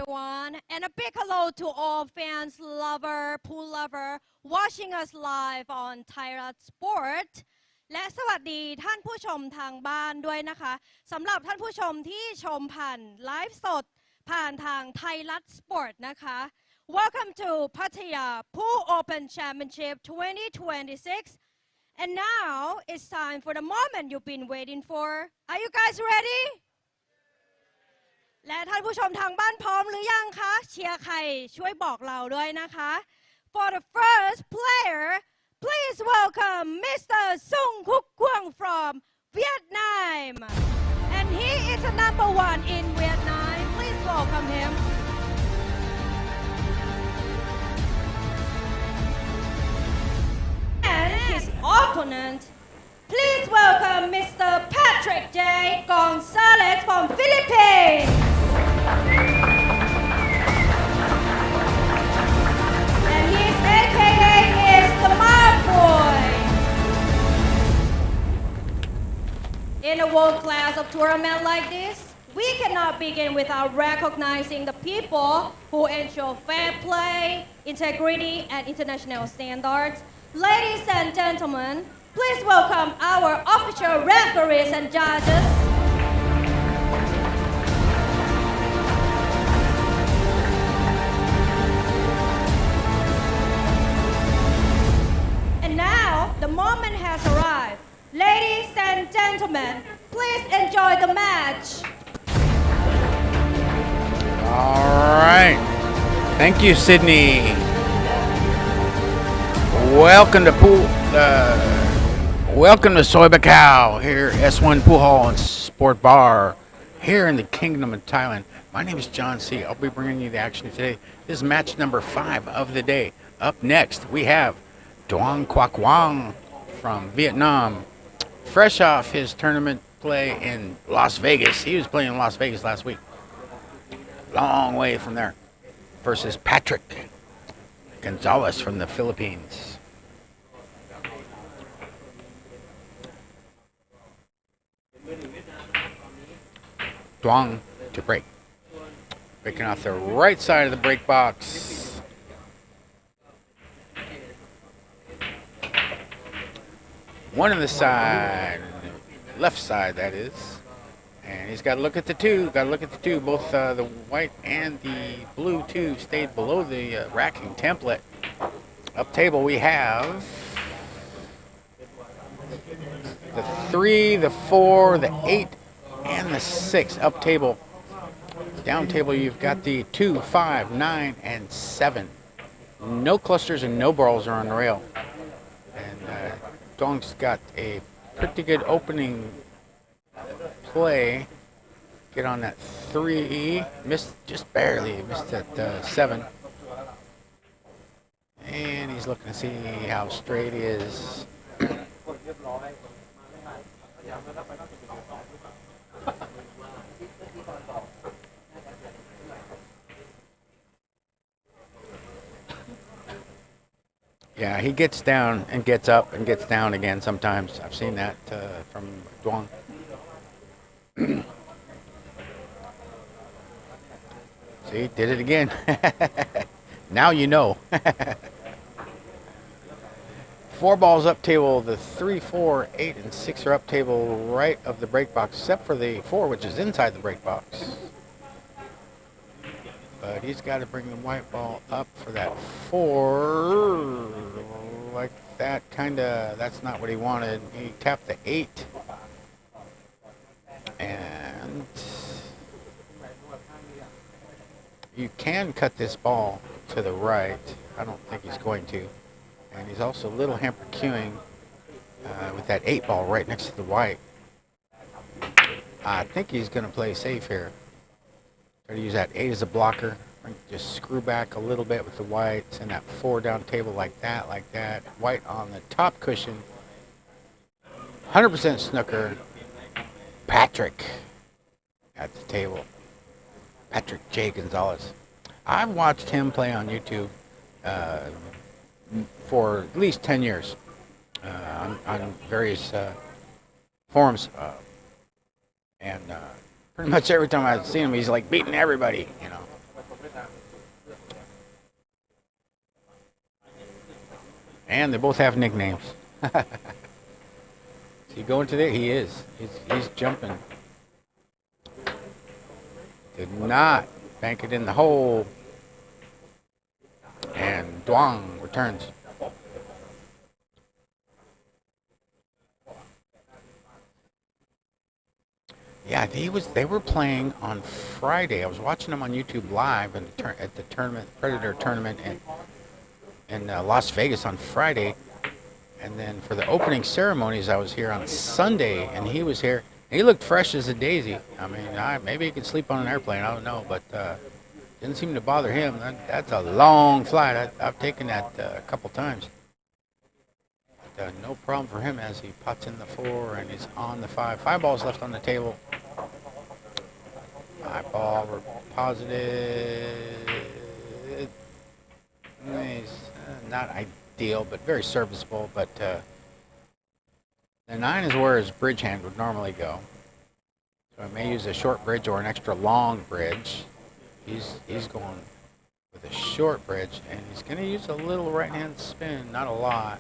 everyone, and a big hello to all fans, lover, pool lover, watching us live on Thailand Sport และสวัสดีท่านผู้ชมทางบ้านด้วยนะคะสำหรับท่านผู้ชมที่ชมผ่านไลฟ์สดผ่านทาง Thailand Sport นะคะ Welcome to Pattaya Pool Open Championship 2026 and now it's time for the moment you've been waiting for. Are you guys ready?และท่านผู้ชมทางบ้านพร้อมหรือยังคะเชียร์ใครช่วยบอกเราด้วยนะคะ For the first player please welcome Mr. Duong Quoc Hoang from Vietnam and he is the number one in Vietnam. Please welcome him. And his opponent please welcome Mr. Patric Gonzales from Philippines. And his AKA is the Mad Boy. In a world class of tournament like this, we cannot begin without recognizing the people who ensure fair play, integrity, and international standards. Ladies and gentlemen, please welcome our official referees and judges. And now, the moment has arrived. Ladies and gentlemen, please enjoy the match. All right. Thank you, Sydney. Welcome to Welcome to Soy Bacau here, S1 Pool Hall and Sport Bar here in the Kingdom of Thailand. My name is John C. I'll be bringing you the action today. This is match number 5 of the day. Up next, we have Duong Quoc Hoang from Vietnam. Fresh off his tournament play in Las Vegas. He was playing in Las Vegas last week. Long way from there. Versus Patric Gonzales from the Philippines. Dwang to break. Breaking off the right side of the break box. One on the side, left side that is. And he's got to look at the two. Got to look at the two. Both the white and the blue two stayed below the racking template. Up table we have the 3, the 4, the 8, and the 6. Up table. Down table you've got the 2, 5, 9, and 7. No clusters and no balls are on the rail. And Dong's got a pretty good opening play. Get on that 3E. Missed just barely. Missed that 7. And he's looking to see how straight he is. Yeah, he gets down and gets up and gets down again sometimes. I've seen that from Dwang. See, did it again. Now you know. 4 balls up table. The 3, 4, 8, and 6 are up table right of the break box, except for the 4, which is inside the break box. But he's got to bring the white ball up for that 4. Like that, kinda. That's not what he wanted. He tapped the 8. And you can cut this ball to the right. I don't think he's going to. And he's also a little hamper queuing with that 8 ball right next to the white. I think he's going to play safe here. Try to use that 8 as a blocker. Just screw back a little bit with the whites and that 4 down table like that, like that. White on the top cushion. 100% snooker. Patric at the table. Patric J. Gonzales. I've watched him play on YouTube for at least 10 years on various forums. And pretty much every time I've seen him, he's like beating everybody, you know. And they both have nicknames. Is he going to there? He is. He's jumping. Did not bank it in the hole. And Dwang returns. Yeah, they were playing on Friday. I was watching them on YouTube live at the tournament, Predator tournament in Las Vegas on Friday. And then for the opening ceremonies, I was here on Sunday, and he was here. He looked fresh as a daisy. I mean, maybe he could sleep on an airplane. I don't know, but didn't seem to bother him. That's a long flight. I've taken that a couple times. But, no problem for him as he puts in the 4 and he's on the 5. 5 balls left on the table. 5 ball, we're positive. He's not ideal, but very serviceable. But the 9 is where his bridge hand would normally go. So I may use a short bridge or an extra long bridge. He's going with a short bridge, and he's going to use a little right-hand spin, not a lot,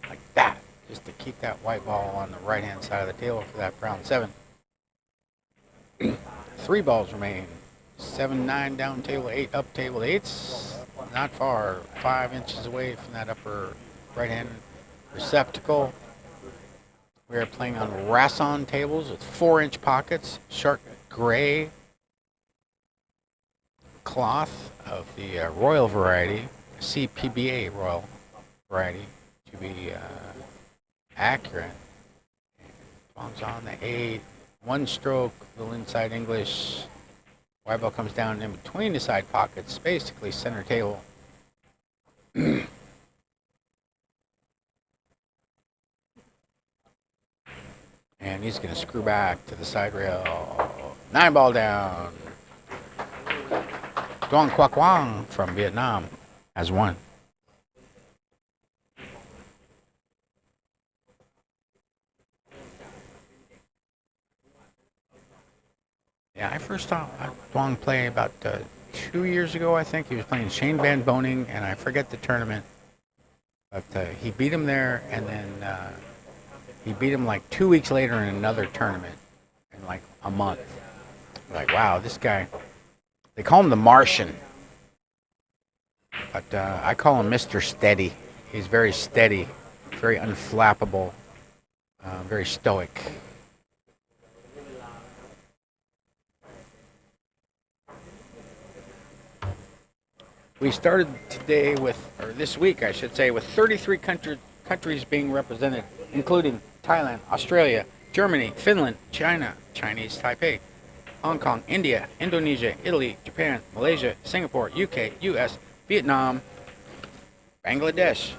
like that, just to keep that white ball on the right-hand side of the table for that brown 7. 3 balls remain. 7, 9 down table, 8 up table. 8's not far, 5 inches away from that upper right-hand receptacle. We are playing on Rasson tables with 4-inch pockets, shark gray cloth of the Royal variety, CPBA Royal variety to be accurate. Bombs on the 8, 1 stroke, little inside English. White ball comes down in between the side pockets, basically center table. And he's going to screw back to the side rail. 9 ball down. Duong Quoc Hoang from Vietnam has won. Yeah, I first saw Dwang play about 2 years ago, I think. He was playing Shane Van Boning, and I forget the tournament. But he beat him there, and then he beat him like 2 weeks later in another tournament in like a month. Like, wow, this guy. They call him the Martian. But I call him Mr. Steady. He's very steady, very unflappable, very stoic. We started today this week, I should say, with 33 countries being represented, including Thailand, Australia, Germany, Finland, China, Chinese Taipei, Hong Kong, India, Indonesia, Italy, Japan, Malaysia, Singapore, UK, US, Vietnam, Bangladesh,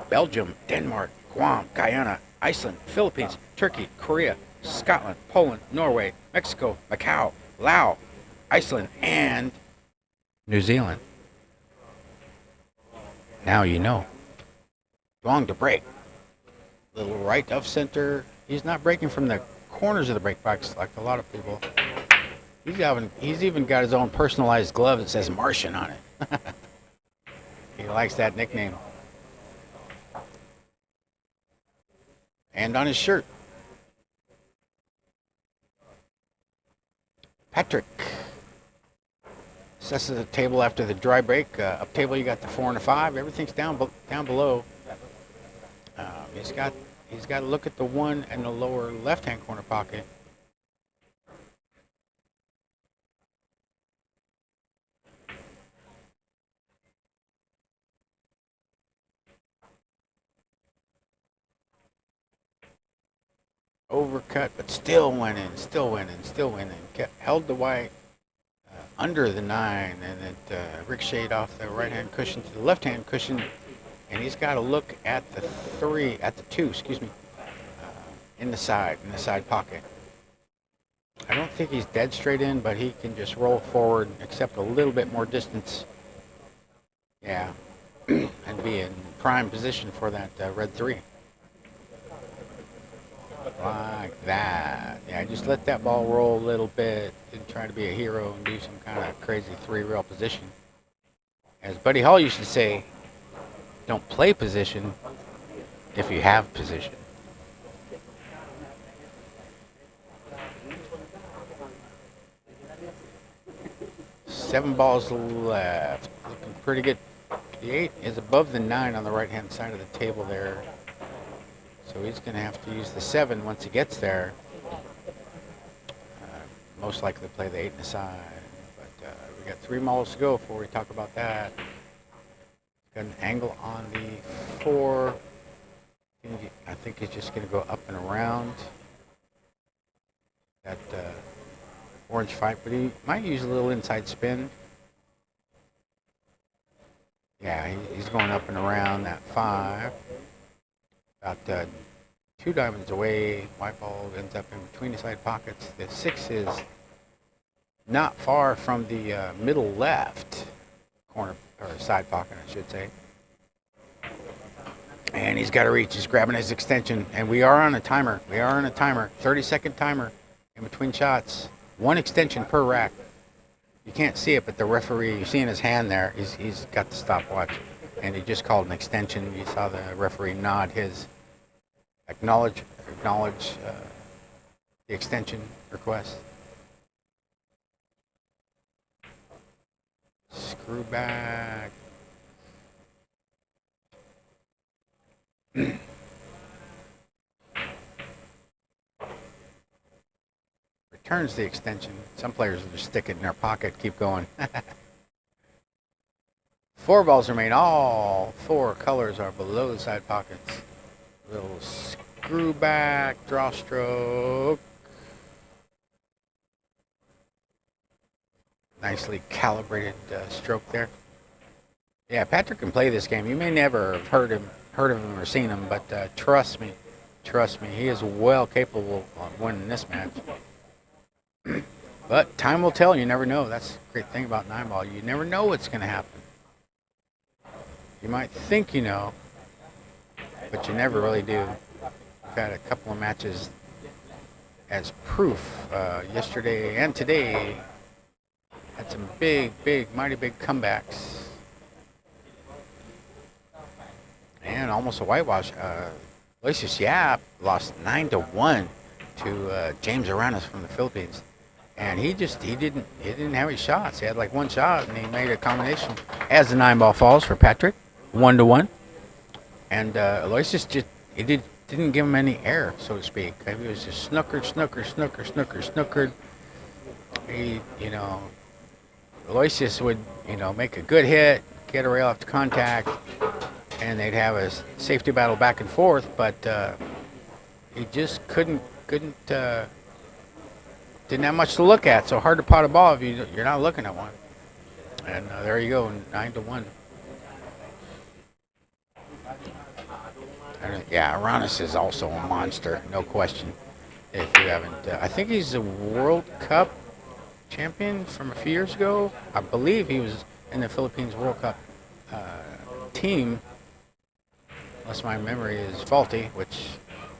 Belgium, Denmark, Guam, Guyana, Iceland, Philippines, Turkey, Korea, Scotland, Poland, Norway, Mexico, Macau, Laos, Iceland, and New Zealand. Now you know. Dwang to break. Little right of center. He's not breaking from the corners of the break box like a lot of people. He's even got his own personalized glove that says Martian on it. He likes that nickname. And on his shirt. Patric. Sets the table after the dry break. Up table, you got the 4 and a 5. Everything's down below. He's got to look at the 1 and the lower left-hand corner pocket. Overcut, but still winning. Held the white under the 9, and it ricocheted off the right-hand cushion to the left-hand cushion, and he's got to look at the 2, in the side pocket. I don't think he's dead straight in, but he can just roll forward, accept a little bit more distance. Yeah, and be in prime position for that red 3. Like that. Yeah, just let that ball roll a little bit and try to be a hero and do some kind of crazy three-rail position. As Buddy Hall used to say, don't play position if you have position. Seven balls left. Looking pretty good. The 8 is above the 9 on the right-hand side of the table there. So he's going to have to use the 7 once he gets there. Most likely play the 8 in the side. But we got 3 balls to go before we talk about that. Got an angle on the 4. I think he's just going to go up and around that orange 5, but he might use a little inside spin. Yeah, he's going up and around that 5. About 2 diamonds away. White ball ends up in between the side pockets. The 6 is not far from the middle left corner, or side pocket, I should say. And he's got to reach. He's grabbing his extension. And we are on a timer. 30-second timer in between shots. 1 extension per rack. You can't see it, but the referee, you see in his hand there, he's got the stopwatch. And he just called an extension. You saw the referee nod his acknowledge the extension request. Screw back. Returns the extension. Some players will just stick it in their pocket, keep going. 4 balls remain. All 4 colors are below the side pockets. Little screw back, draw stroke. Nicely calibrated stroke there. Yeah, Patric can play this game. You may never have heard of him or seen him, but trust me, he is well capable of winning this match. But time will tell. You never know. That's the great thing about 9-ball. You never know what's going to happen. You might think you know, but you never really do. We've had a couple of matches as proof. Yesterday and today had some mighty big comebacks. And almost a whitewash. Lucius Yap lost 9-1 to James Aranas from the Philippines. And he didn't have any shots. He had like 1 shot, and he made a combination. As the 9-ball falls for Patric, 1-1. And Aloysius didn't give him any air, so to speak. He was just snookered. He, Aloysius would, make a good hit, get a rail after contact, and they'd have a safety battle back and forth. But he just didn't have much to look at. So hard to pot a ball if you're not looking at one. And there you go, 9-1. Yeah, Aranas is also a monster, no question. If you haven't, I think he's a World Cup champion from a few years ago. I believe he was in the Philippines World Cup team, unless my memory is faulty, which is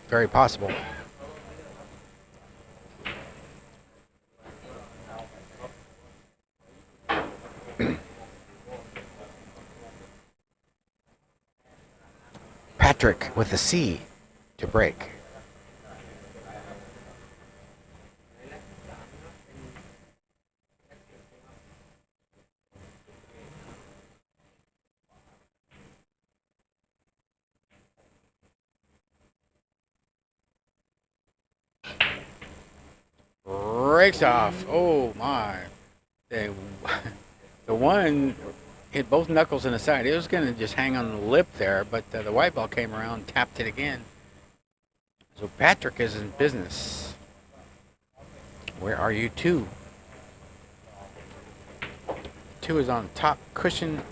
very possible. Patric with a C to break. Breaks off. Oh my. The one hit both knuckles in the side. It was going to just hang on the lip there, but the white ball came around, tapped it again. So Patric is in business. Where are you 2? 2 is on top cushion.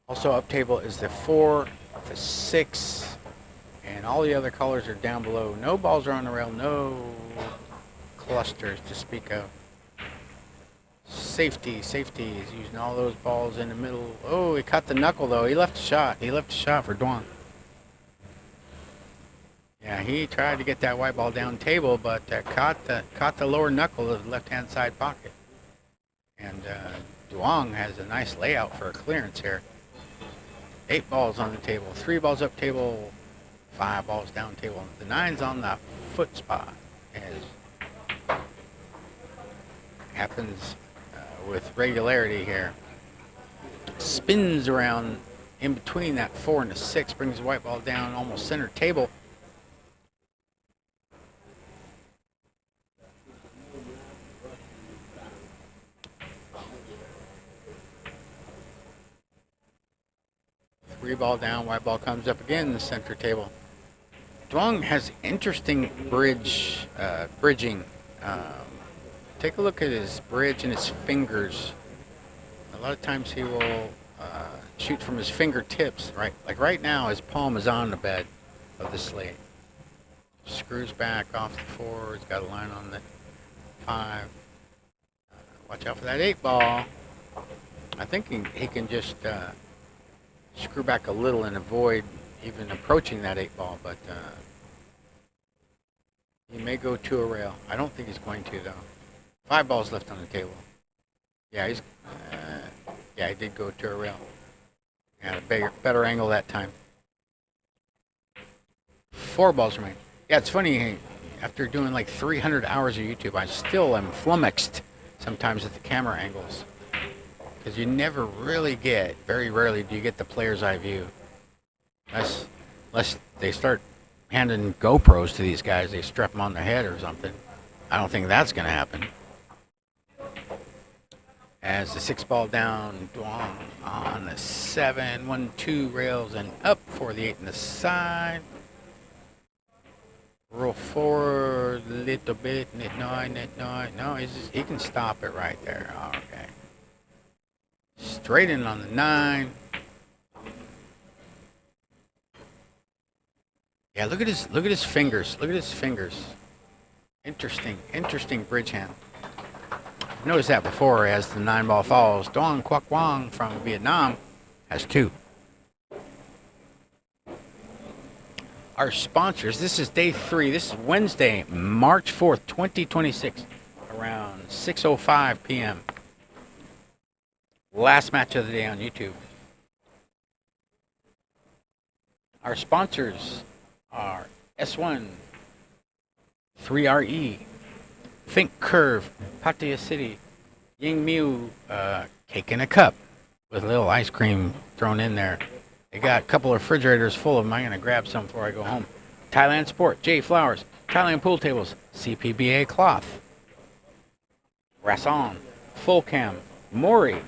Also up table is the 4, the 6, and all the other colors are down below. No balls are on the rail, no clusters to speak of. Safety is using all those balls in the middle. Oh, he cut the knuckle though. He left a shot for Dwang. Yeah, he tried to get that white ball down table, but caught the lower knuckle of the left-hand side pocket. And Dwang has a nice layout for a clearance here. 8 balls on the table, 3 balls up table, 5 balls down table. The 9's on the foot spot, as happens with regularity here. Spins around in between that 4 and the 6, brings the white ball down almost center table. Three ball down, white ball comes up again in the center table. Dwang has interesting bridging. Take a look at his bridge and his fingers. A lot of times he will shoot from his fingertips, right? Like right now, his palm is on the bed of the slate. Screws back off the 4. He's got a line on the 5. Watch out for that 8 ball. I think he can just screw back a little and avoid even approaching that 8 ball, but he may go to a rail. I don't think he's going to, though. 5 balls left on the table. Yeah, he did go to a rail. Had a better angle that time. 4 balls remain. Yeah, it's funny, after doing like 300 hours of YouTube, I still am flummoxed sometimes at the camera angles. Because you never really get, very rarely do you get the player's eye view. Unless they start handing GoPros to these guys, they strap them on their head or something. I don't think that's going to happen. As the 6 ball down, Dwang on the 7, 1, 2 rails and up for the 8 in the side. Roll forward a little bit, no, he can stop it right there. Okay. Straight in on the 9. Yeah, look at his fingers. Look at his fingers. Interesting bridge hand. Noticed that before as the 9 ball falls. Duong Quoc Hoang from Vietnam has 2. Our sponsors, this is day 3. This is Wednesday, March 4th, 2026, around 6:05 p.m. Last match of the day on YouTube. Our sponsors are S1, 3RE, Think Curve, Pattaya City, Ying Miu, cake in a cup with a little ice cream thrown in there. They got a couple of refrigerators full of them. I'm going to grab some before I go home. Thailand Sport, J Flowers, Thailand Pool Tables, CPBA Cloth, Rasson, Full Cam, Mori,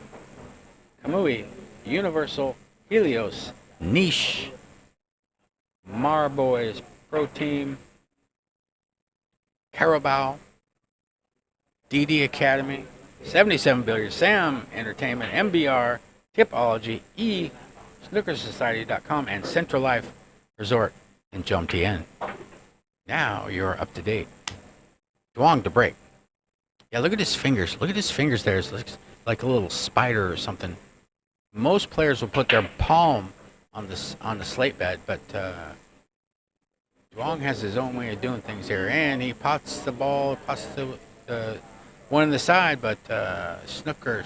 Kamui, Universal, Helios, Niche, Marboys, Pro Team, Carabao, DD Academy, 77 Billiards, Sam Entertainment, MBR, Tipology, snookersociety.com, and Central Life Resort in Jomtien. Now you're up to date. Dwang to break. Yeah, look at his fingers. Look at his fingers there. It looks like a little spider or something. Most players will put their palm on the slate bed, but Dwang has his own way of doing things here, and he pots the ball, pots the one in the side, but snooker,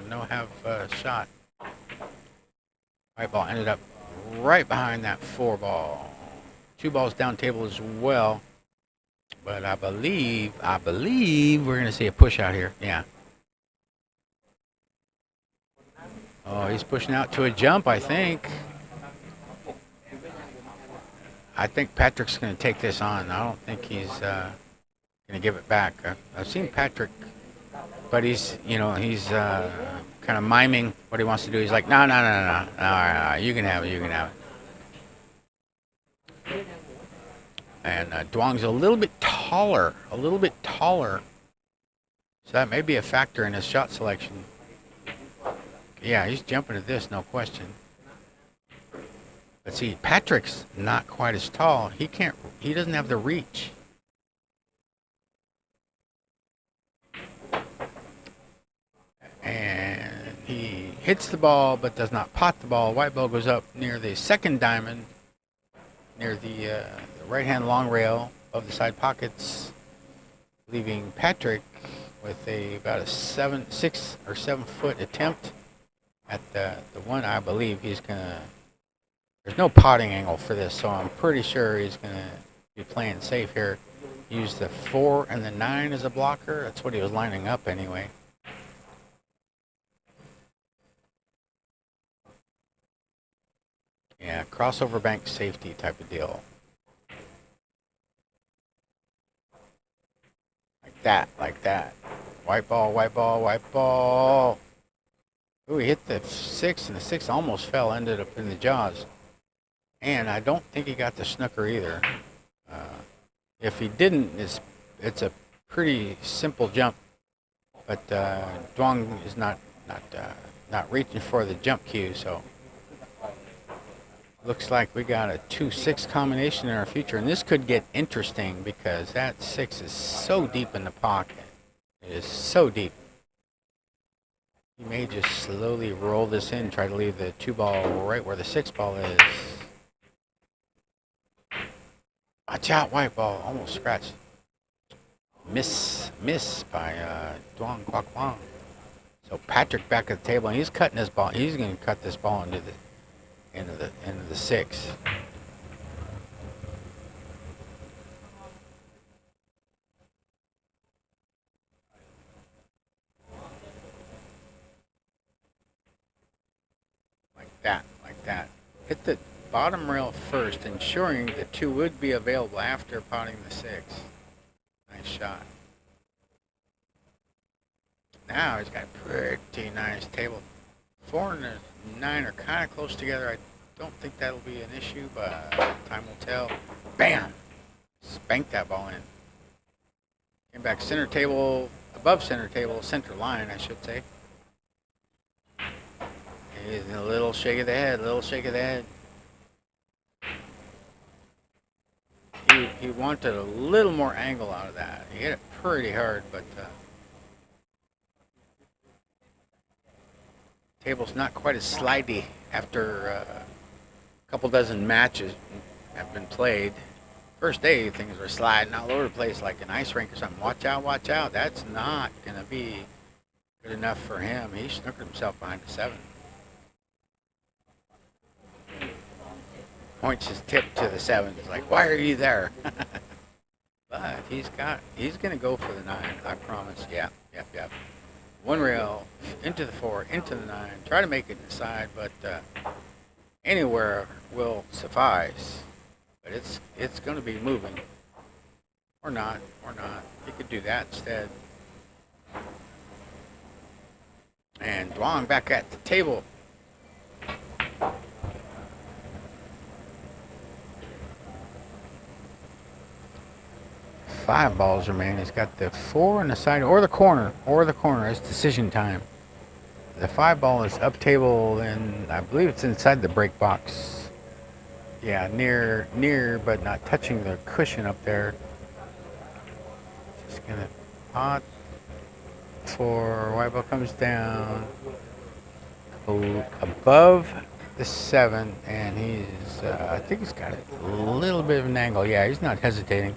no have shot. White ball ended up right behind that 4 ball. 2 balls down table as well, but I believe we're gonna see a push out here. Yeah. Oh, he's pushing out to a jump, I think. I think Patric's going to take this on. I don't think he's going to give it back. I've seen Patric, but he's kind of miming what he wants to do. He's like, no, you can have it. And Dwang's a little bit taller. So that may be a factor in his shot selection. Yeah, he's jumping at this, no question. But see, Patric's not quite as tall. He doesn't have the reach. And he hits the ball but does not pot the ball. White ball goes up near the second diamond. near the right-hand long rail of the side pockets, leaving Patric with about a 6 or 7 foot attempt at the one. I believe he's gonna. There's no potting angle for this, so I'm pretty sure he's gonna be playing safe here. Use the 4 and the 9 as a blocker. That's what he was lining up anyway. Yeah, crossover bank safety type of deal. Like that. White ball, white ball, white ball. Ooh, he hit the 6, and the 6 almost fell, ended up in the jaws. And I don't think he got the snooker either. If he didn't, it's a pretty simple jump. But Dwang is not reaching for the jump cue, so looks like we got a 2-6 combination in our future, and this could get interesting because that 6 is so deep in the pocket. It is so deep. He may just slowly roll this in, try to leave the 2 ball right where the 6 ball is. Watch out, white ball, almost scratched. Miss by Duong Quoc Hoang. So Patric back at the table, and he's cutting his ball. He's going to cut this ball into the 6. Like that. Hit the bottom rail first, ensuring the 2 would be available after potting the 6. Nice shot. Now he's got a pretty nice table. 4 and a 9 are kind of close together. I don't think that'll be an issue, but time will tell. Bam! Spanked that ball in. Came back center table, above center table, center line, I should say. He's a little shake of the head, He wanted a little more angle out of that. He hit it pretty hard, but table's not quite as slidey after a couple dozen matches have been played. First day, things were sliding all over the place like an ice rink or something. Watch out. That's not going to be good enough for him. He snookered himself behind the 7. Points his tip to the 7. He's like, why are you there? But he's going to go for the 9, I promise. Yep. 1 rail, into the 4, into the 9. Try to make it inside, but anywhere will suffice. But it's going to be moving. Or not. He could do that instead. And Dwang back at the table. Five balls remain. He's got the 4 on the side, or the corner. It's decision time. The 5 ball is up table, and I believe it's inside the break box. Yeah, near, but not touching the cushion up there. Just gonna pot for white ball comes down above the 7, and he's I think he's got a little bit of an angle. Yeah, he's not hesitating.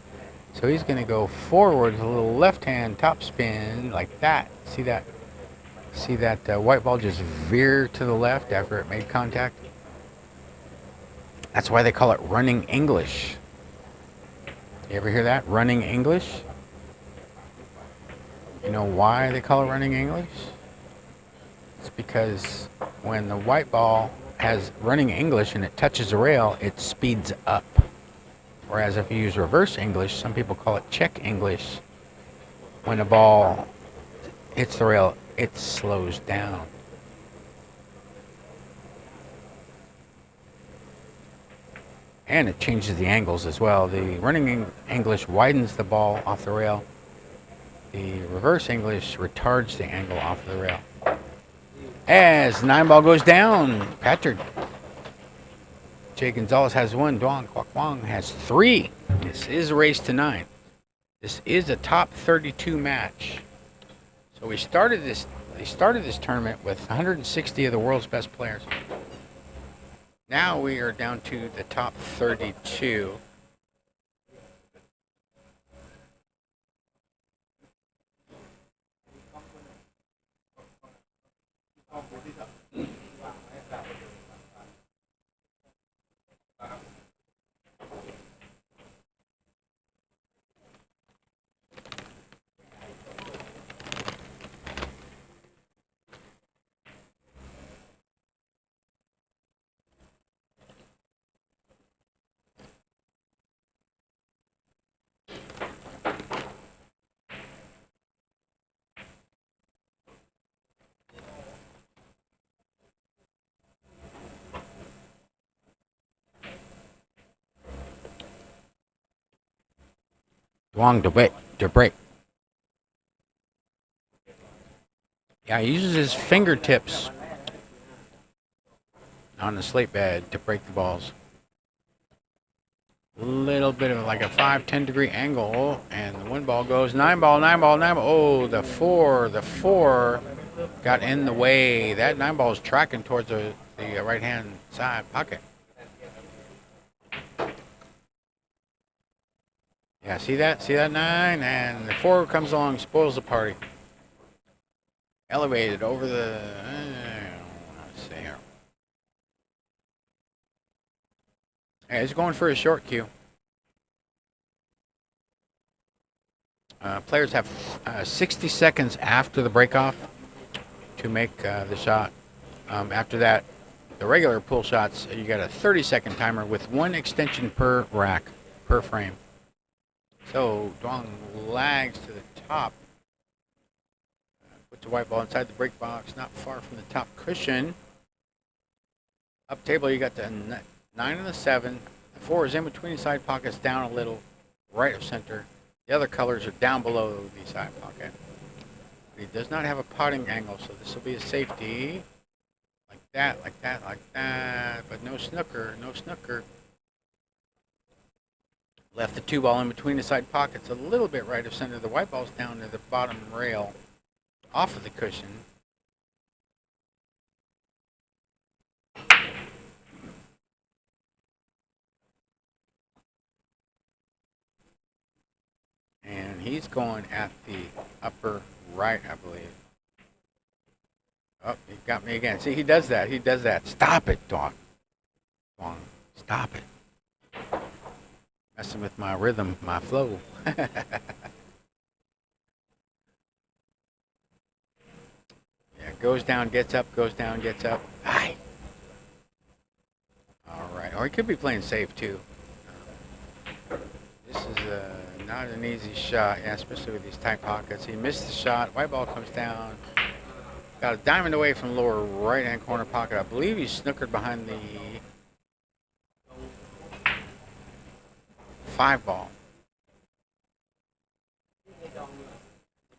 So he's going to go forward with a little left-hand top spin like that. See that white ball just veer to the left after it made contact? That's why they call it running English. You ever hear that? Running English? You know why they call it running English? It's because when the white ball has running English and it touches the rail, it speeds up. Whereas if you use reverse English, some people call it check English. When a ball hits the rail, it slows down. And it changes the angles as well. The running English widens the ball off the rail. The reverse English retards the angle off the rail. As 9 ball goes down, Patric. Gonzales has 1. Duong Quoc Hoang has 3. This is a race to 9. This is a top 32 match. So they started this tournament with 160 of the world's best players. Now we are down to the top 32. Dwang to break. Yeah, he uses his fingertips on the slate bed to break the balls. A little bit of like a 5-10 degree angle, and the wind ball goes 9 ball, 9 ball, 9 ball. Oh, the four got in the way. That 9 ball is tracking towards the right hand side pocket. Yeah, see that? See that 9? And the 4 comes along, spoils the party. Elevated over the. Let's see here. Hey, he's going for a short cue. Players have 60 seconds after the breakoff to make the shot. After that, the regular pull shots, you got a 30-second timer with 1 extension per rack, per frame. So Dwang lags to the top. Puts the white ball inside the break box, not far from the top cushion. Up table, you got the 9 and the 7. The 4 is in between the side pockets, down a little, right of center. The other colors are down below the side pocket. But he does not have a potting angle, so this will be a safety. Like that, like that, like that. But no snooker, no snooker. Left the 2 ball in between the side pockets, a little bit right of center. The white ball's down to the bottom rail, off of the cushion. And he's going at the upper right, I believe. Oh, he got me again. See, he does that. He does that. Stop it, Dwang. Dwang, stop it. Messing with my rhythm, my flow. Yeah, goes down, gets up, goes down, gets up. Hi. All right. Or he could be playing safe, too. This is not an easy shot, yeah, especially with these tight pockets. He missed the shot. White ball comes down. Got a diamond away from lower right-hand corner pocket. I believe he's snookered behind the 5 ball.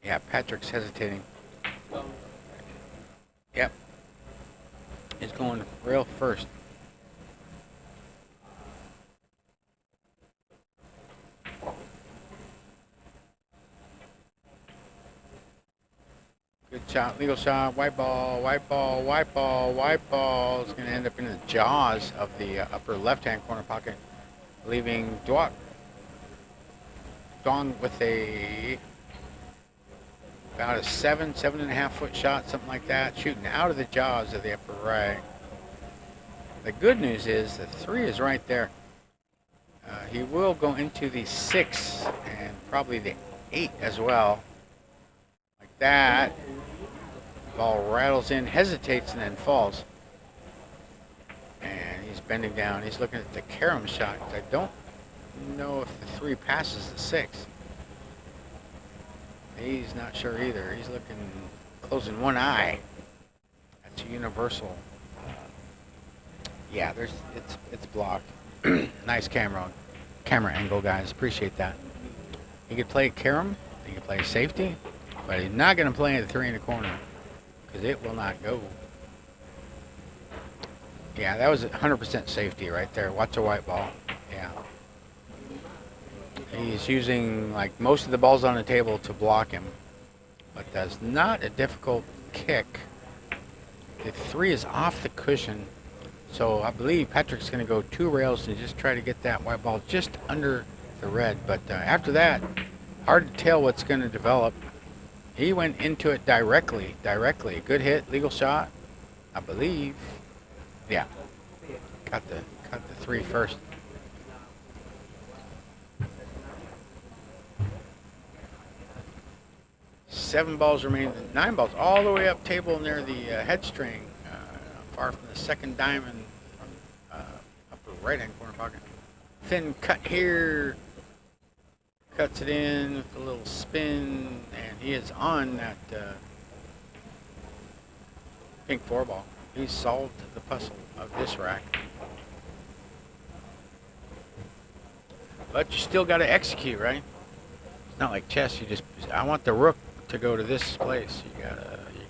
Yeah, Patric's hesitating. Yep. He's going rail first. Good shot, legal shot, white ball, white ball, white ball, white ball. It's going to end up in the jaws of the upper left-hand corner pocket, leaving Dwang with about a 7.5 foot shot, something like that, shooting out of the jaws of the upper right. The good news is the 3 is right there. He will go into the 6 and probably the 8 as well. Like that. Ball rattles in, hesitates, and then falls. And he's bending down. He's looking at the carom shot. I don't know if the 3 passes the 6. He's not sure either. He's looking, closing one eye. That's universal. Yeah, it's blocked. Nice camera angle, guys. Appreciate that. He could play carom. He could play safety, but he's not going to play the 3 in the corner because it will not go. Yeah, that was 100% safety right there. Watch the white ball. Yeah. He's using like most of the balls on the table to block him, but that's not a difficult kick. The 3 is off the cushion, So I believe Patric's going to go 2 rails and just try to get that white ball just under the red. But after that, hard to tell what's going to develop. He went into it directly. Good hit, legal shot, I believe. Yeah, got the 3 first. Seven balls remain, 9 balls all the way up table near the head string, far from the second diamond from upper right hand corner pocket. Thin cut here, cuts it in with a little spin, and he is on that pink 4 ball. He's solved the puzzle of this rack. But you still got to execute, right? It's not like chess. You just, I want the rook to go to this place. You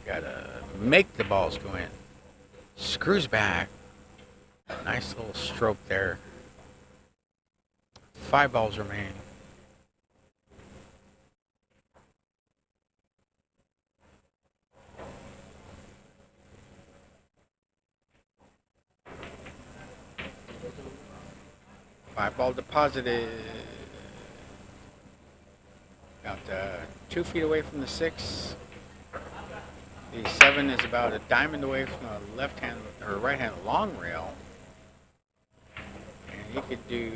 gotta make the balls go in. Screws back. Nice little stroke there. 5 balls remain. Five ball deposited. About 2 feet away from the 6. The 7 is about a diamond away from the left hand or right hand long rail. And he could do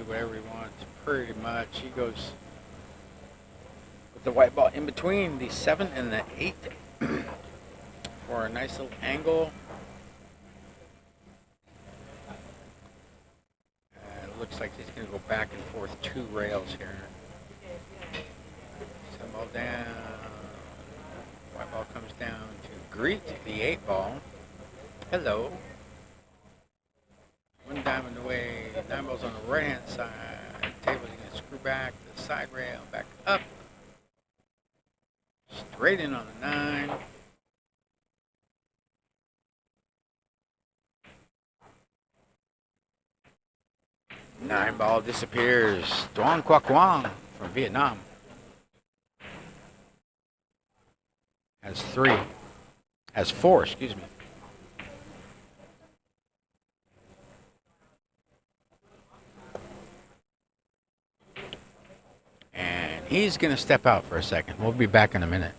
whatever he wants pretty much. He goes with the white ball in between the 7 and the 8 for a nice little angle. Looks like he's going to go back and forth 2 rails here. 7 ball down. White ball comes down to greet the 8 ball. Hello. 1 diamond away. 9 balls on the right hand side. Table's going to screw back to the side rail. Back up. Straight in on the 9. Nine ball disappears. Duong Quoc Hoang from Vietnam has 4, excuse me. And he's going to step out for a second. We'll be back in a minute.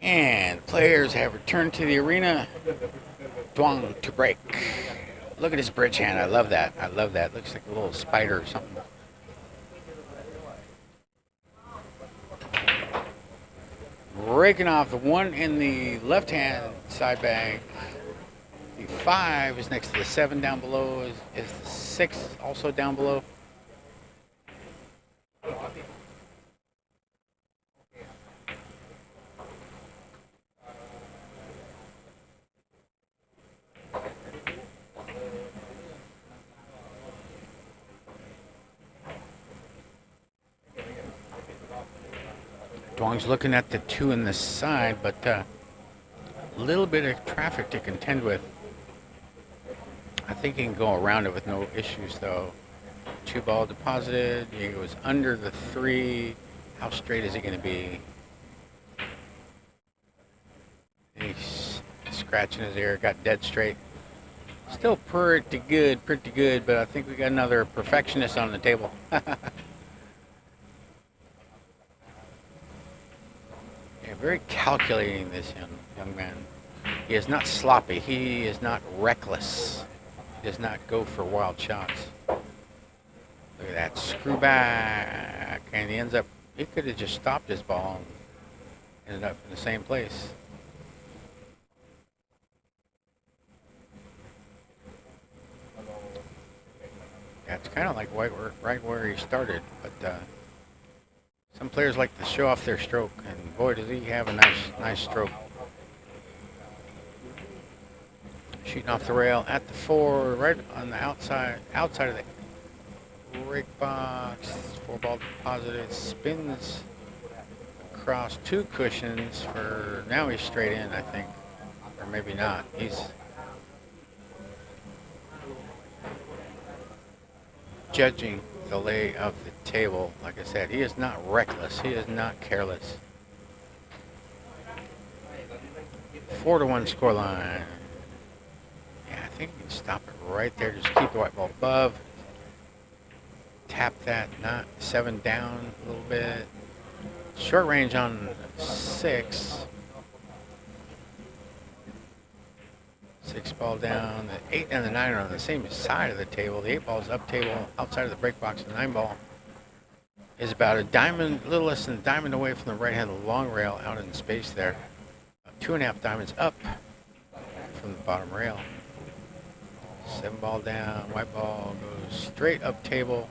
And players have returned to the arena. Dwang to break. Look at his bridge hand. I love that. I love that. Looks like a little spider or something. Breaking off the 1 in the left hand side bag. The 5 is next to the 7 down below. Is the 6 also down below? Dwang's looking at the 2 in the side, but a little bit of traffic to contend with. I think he can go around it with no issues, though. 2 ball deposited. He goes under the 3. How straight is he going to be? He's scratching his ear. Got dead straight. Still pretty good, but I think we got another perfectionist on the table. Very calculating, this young man. He is not sloppy. He is not reckless. He does not go for wild shots. Look at that. Screw back. And he ends up, he could have just stopped his ball and ended up in the same place. That's kind of like right where he started, but some players like to show off their stroke, and boy, does he have a nice stroke. Shooting off the rail at the 4, right on the outside of the break box. 4 ball deposited, spins across 2 cushions for, now he's straight in, I think, or maybe not. He's judging the lay of the table. Like I said, he is not reckless. He is not careless. 4-1 scoreline. Yeah, I think you can stop it right there. Just keep the white ball above. Tap that, not 7 down a little bit. Short range on 6. 6 ball down. The 8 and the 9 are on the same side of the table. The 8 ball is up table, outside of the break box. The 9 ball is about a diamond, a little less than a diamond away from the right hand of the long rail out in space there. 2.5 diamonds up from the bottom rail. 7 ball down, white ball goes straight up table.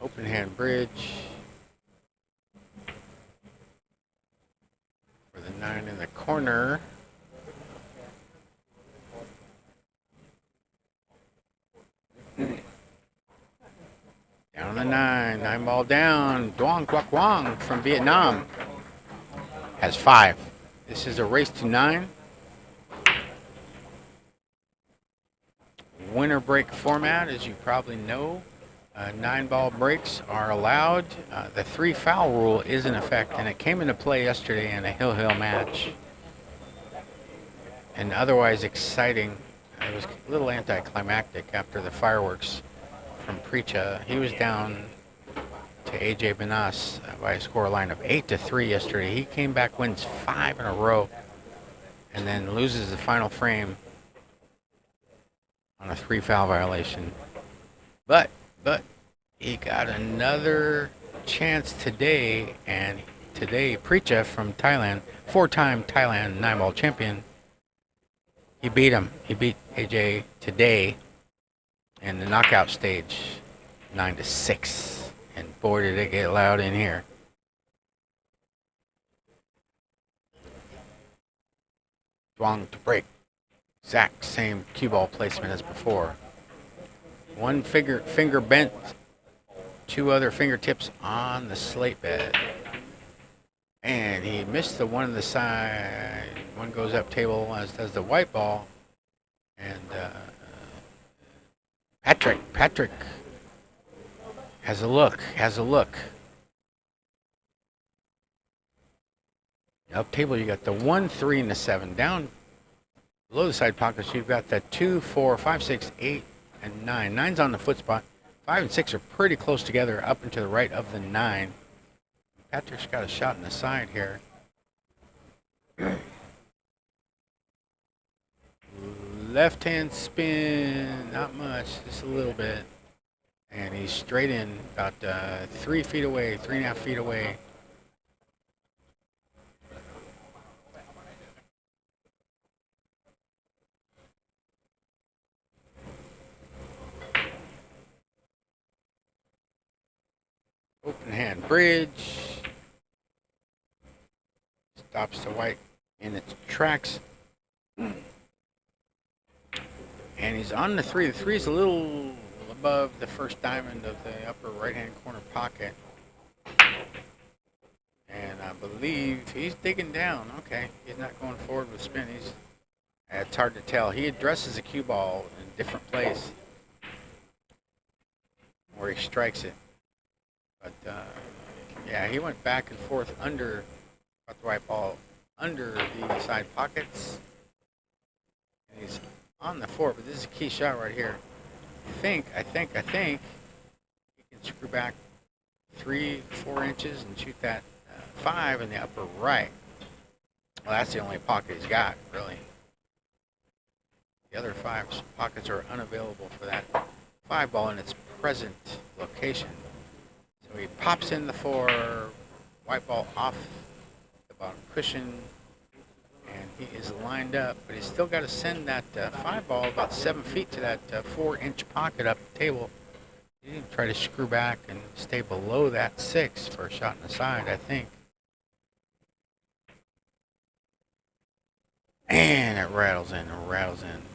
Open hand bridge. For the 9 in the corner. Down the 9 ball down. Duong Quoc Hoang from Vietnam has 5. This is a race to 9. Winner break format, as you probably know. 9 ball breaks are allowed. The 3 foul rule is in effect, and it came into play yesterday in a hill match. And otherwise exciting. It was a little anticlimactic after the fireworks from Patric. He was down to AJ Benas by a score line of 8-3 yesterday. He came back, wins 5 in a row, and then loses the final frame on a 3 foul violation. But he got another chance today, and today Patric from Thailand, 4-time Thailand 9 ball champion, he beat him. He beat AJ today in the knockout stage, 9-6. And boy, did it get loud in here. Dwang to break. Exact same cue ball placement as before. 1 finger bent, 2 other fingertips on the slate bed. And he missed the 1 on the side. 1 goes up table, as does the white ball. And Patric has a look. Up table, you got the 1, 3, and the 7. Down below the side pockets, you've got the 2, 4, 5, 6, 8, and 9. 9's on the foot spot. 5 and 6 are pretty close together up and to the right of the 9. Patric's got a shot in the side here. Left hand spin, not much, just a little bit. And he's straight in, about 3 feet away, 3.5 feet away. Open hand bridge. Stops the white in its tracks. And he's on the 3. The 3 is a little above the first diamond of the upper right-hand corner pocket. And I believe he's digging down. Okay, he's not going forward with spin. It's hard to tell. He addresses the cue ball in a different place where he strikes it. But yeah, he went back and forth under, got the white ball under the side pockets. And he's on the 4, but this is a key shot right here. I think he can screw back 3-4 inches and shoot that 5 in the upper right. Well, that's the only pocket he's got, really. The other 5 pockets are unavailable for that 5 ball in its present location. So he pops in the 4, white ball off the bottom cushion, and he is lined up, but he's still got to send that 5 ball about 7 feet to that 4-inch pocket up the table. You need to try to screw back and stay below that 6 for a shot in the side, I think. And it rattles in.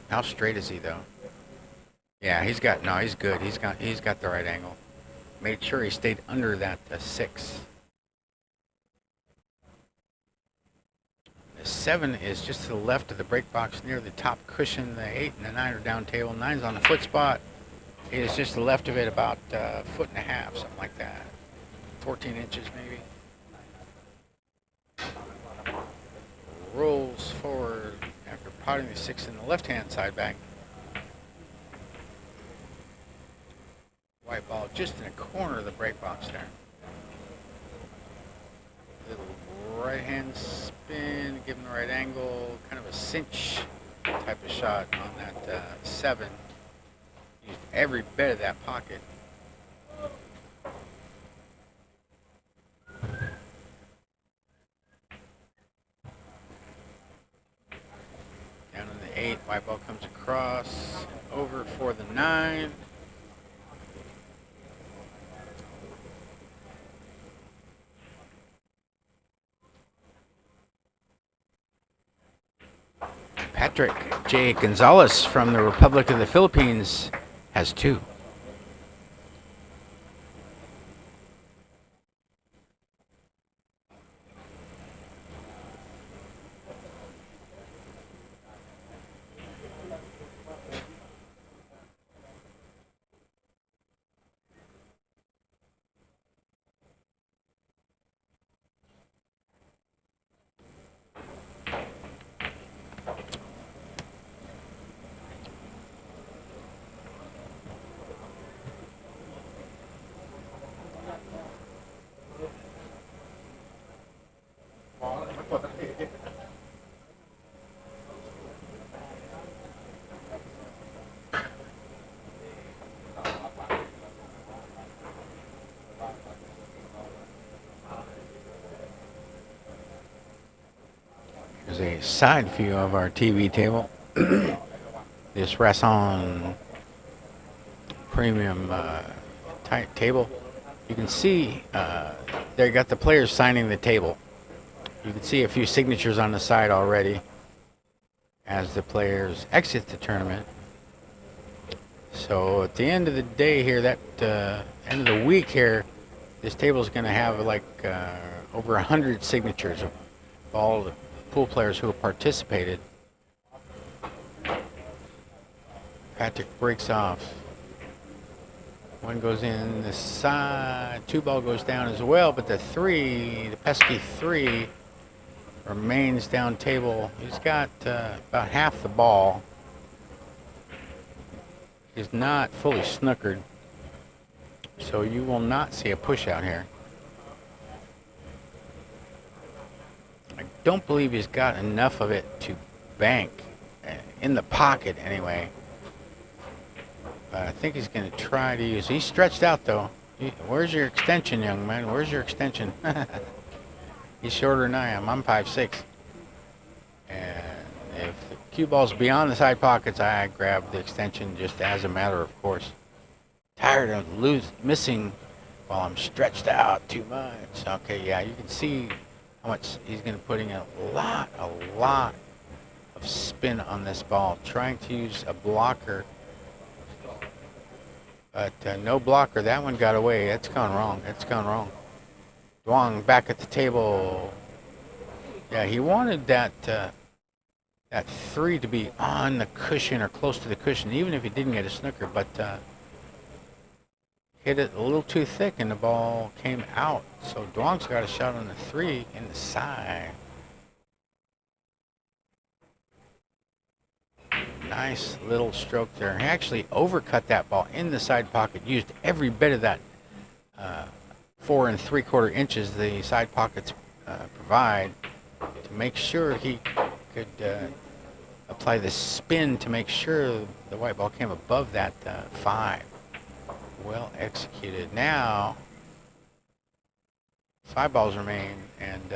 How straight is he though? Yeah, he's good. He's got the right angle. Made sure he stayed under that 6. The 7 is just to the left of the break box near the top cushion. The 8 and the 9 are down table. 9's on the foot spot. It is just to the left of it, about 1.5 foot, something like that. 14 inches maybe. Rolls forward after potting the 6 in the left-hand side bag. White ball just in the corner of the break box there. Little right-hand spin, give him the right angle, kind of a cinch type of shot on that 7. Used every bit of that pocket. Down in the 8, white ball comes across, over for the 9. Patric J. Gonzales from the Republic of the Philippines has 2. Here's a side view of our TV table. This Rasson premium type table. You can see they got the players signing the table. You can see a few signatures on the side already as the players exit the tournament. So at the end of the day here, that end of the week here, this table is going to have like over 100 signatures of all the pool players who have participated. Patric breaks off. 1 goes in the side, 2 ball goes down as well, but the 3, the pesky 3, remains down table. He's got about half the ball. He's not fully snookered, so you will not see a push out here. don't believe he's got enough of it to bank in the pocket anyway. But I think he's going to try to use. He's stretched out though. Where's your extension, young man? Where's your extension? He's shorter than I am. I'm 5'6". And if the cue ball's beyond the side pockets, I grab the extension just as a matter of course. Tired of missing while I'm stretched out too much. Okay, yeah, you can see how much he's going to put in a lot of spin on this ball. Trying to use a blocker, but no blocker. That one got away. That's gone wrong. That's gone wrong. Dwang back at the table. Yeah, he wanted that that 3 to be on the cushion or close to the cushion, even if he didn't get a snooker, but hit it a little too thick and the ball came out. So Dwang's got a shot on the 3 in the side. Nice little stroke there. He actually overcut that ball in the side pocket, used every bit of that 4 3/4 inches the side pockets provide to make sure he could apply the spin to make sure the white ball came above that 5. Well executed. Now 5 balls remain, and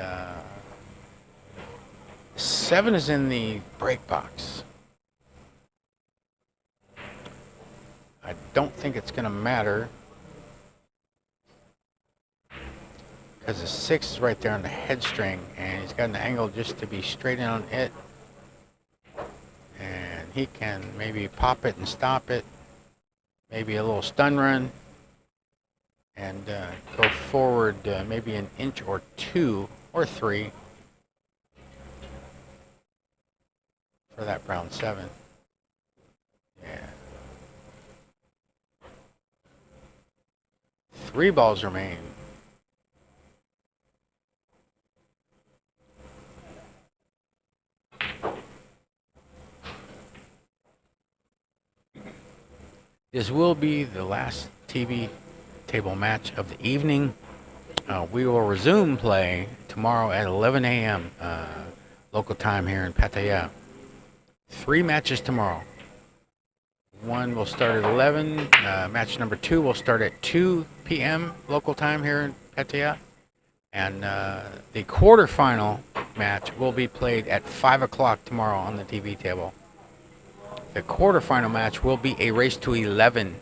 7 is in the break box. I don't think it's going to matter because the 6 is right there on the head string, and he's got an angle just to be straight in on it. And he can maybe pop it and stop it, maybe a little stun run, and go forward maybe an inch or 2 or 3 for that brown 7. Yeah. 3 balls remain. This will be the last TV table match of the evening. We will resume play tomorrow at 11 a.m. Local time here in Pattaya. 3 matches tomorrow. One will start at 11. Match number 2 will start at 2 p.m. local time here in Pattaya. And the quarterfinal match will be played at 5 o'clock tomorrow on the TV table. The quarterfinal match will be a race to 11.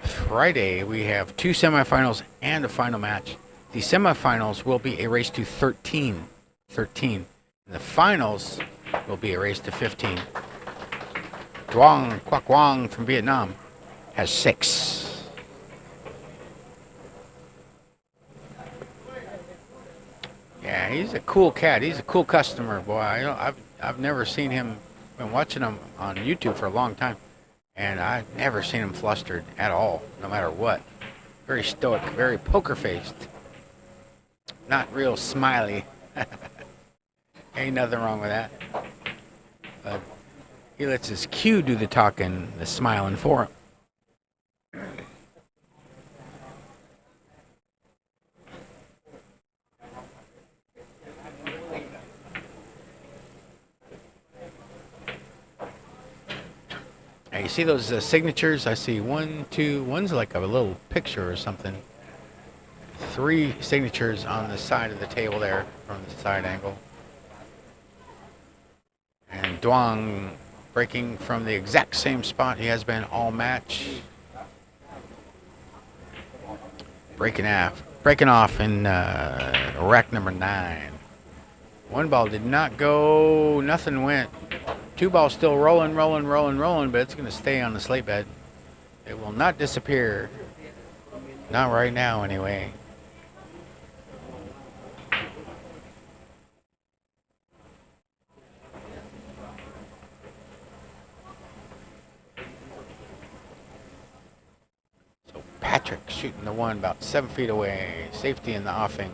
Friday, we have 2 semifinals and a final match. The semifinals will be a race to 13. And the finals will be a race to 15. Duong Quoc Hoang from Vietnam has 6. Yeah, he's a cool cat. He's a cool customer, boy. I've never seen him. Been watching him on YouTube for a long time, and I've never seen him flustered at all, no matter what. Very stoic, very poker-faced. Not real smiley. Ain't nothing wrong with that. But he lets his cue do the talking, the smiling for him. Now you see those signatures? I see 1, 2, one's like a little picture or something. 3 signatures on the side of the table there from the side angle. And Dwang breaking from the exact same spot he has been all match. Breaking off in rack number 9. 1 ball did not go, nothing went. 2 balls still rolling, but it's going to stay on the slate bed. It will not disappear. Not right now, anyway. So Patric shooting the 1 about 7 feet away. Safety in the offing.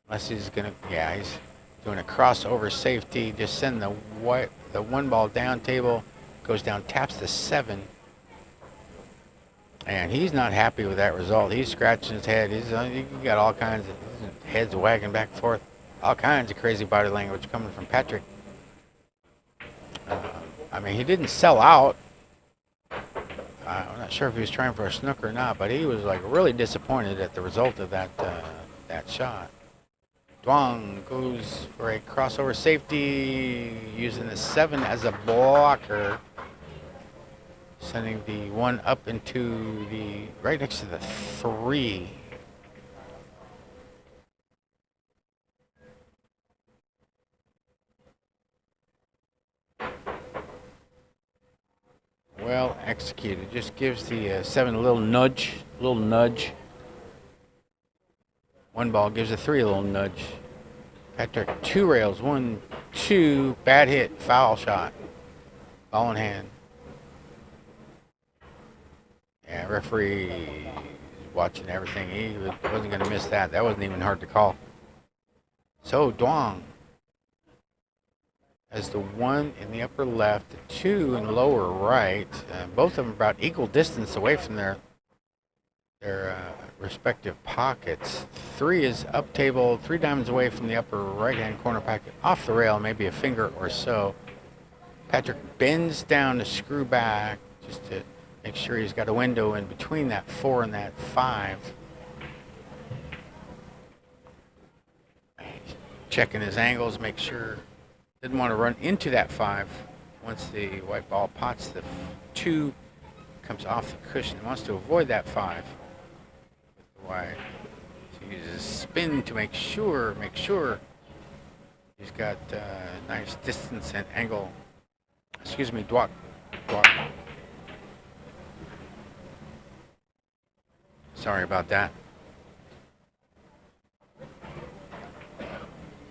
Unless he's going to, yeah, he's doing a crossover safety. Just send the 1 ball down table. Goes down, taps the 7. And he's not happy with that result. He's scratching his head. He got all kinds of heads wagging back and forth. All kinds of crazy body language coming from Patric. I mean, he didn't sell out. I'm not sure if he was trying for a snook or not, but he was like really disappointed at the result of that shot. Dwang goes for a crossover safety, using the 7 as a blocker, sending the 1 up into the right next to the 3. Well executed. Just gives the 7 a little nudge. One ball gives the 3 a little nudge. Patric 2 rails. 1, 2. Bad hit. Foul shot. Ball in hand. Yeah, referee watching everything. He wasn't going to miss that. That wasn't even hard to call. So Dwang has the 1 in the upper left, the 2 in the lower right. Both of them about equal distance away from their respective pockets. 3 is up table, 3 diamonds away from the upper right-hand corner pocket, off the rail, maybe a finger or so. Patric bends down to screw back just to make sure he's got a window in between that 4 and that 5. Checking his angles, make sure. Didn't want to run into that 5. Once the white ball pots the 2, comes off the cushion. He wants to avoid that 5. White. So he uses spin to make sure he's got nice distance and angle. Excuse me, Duong. Sorry about that.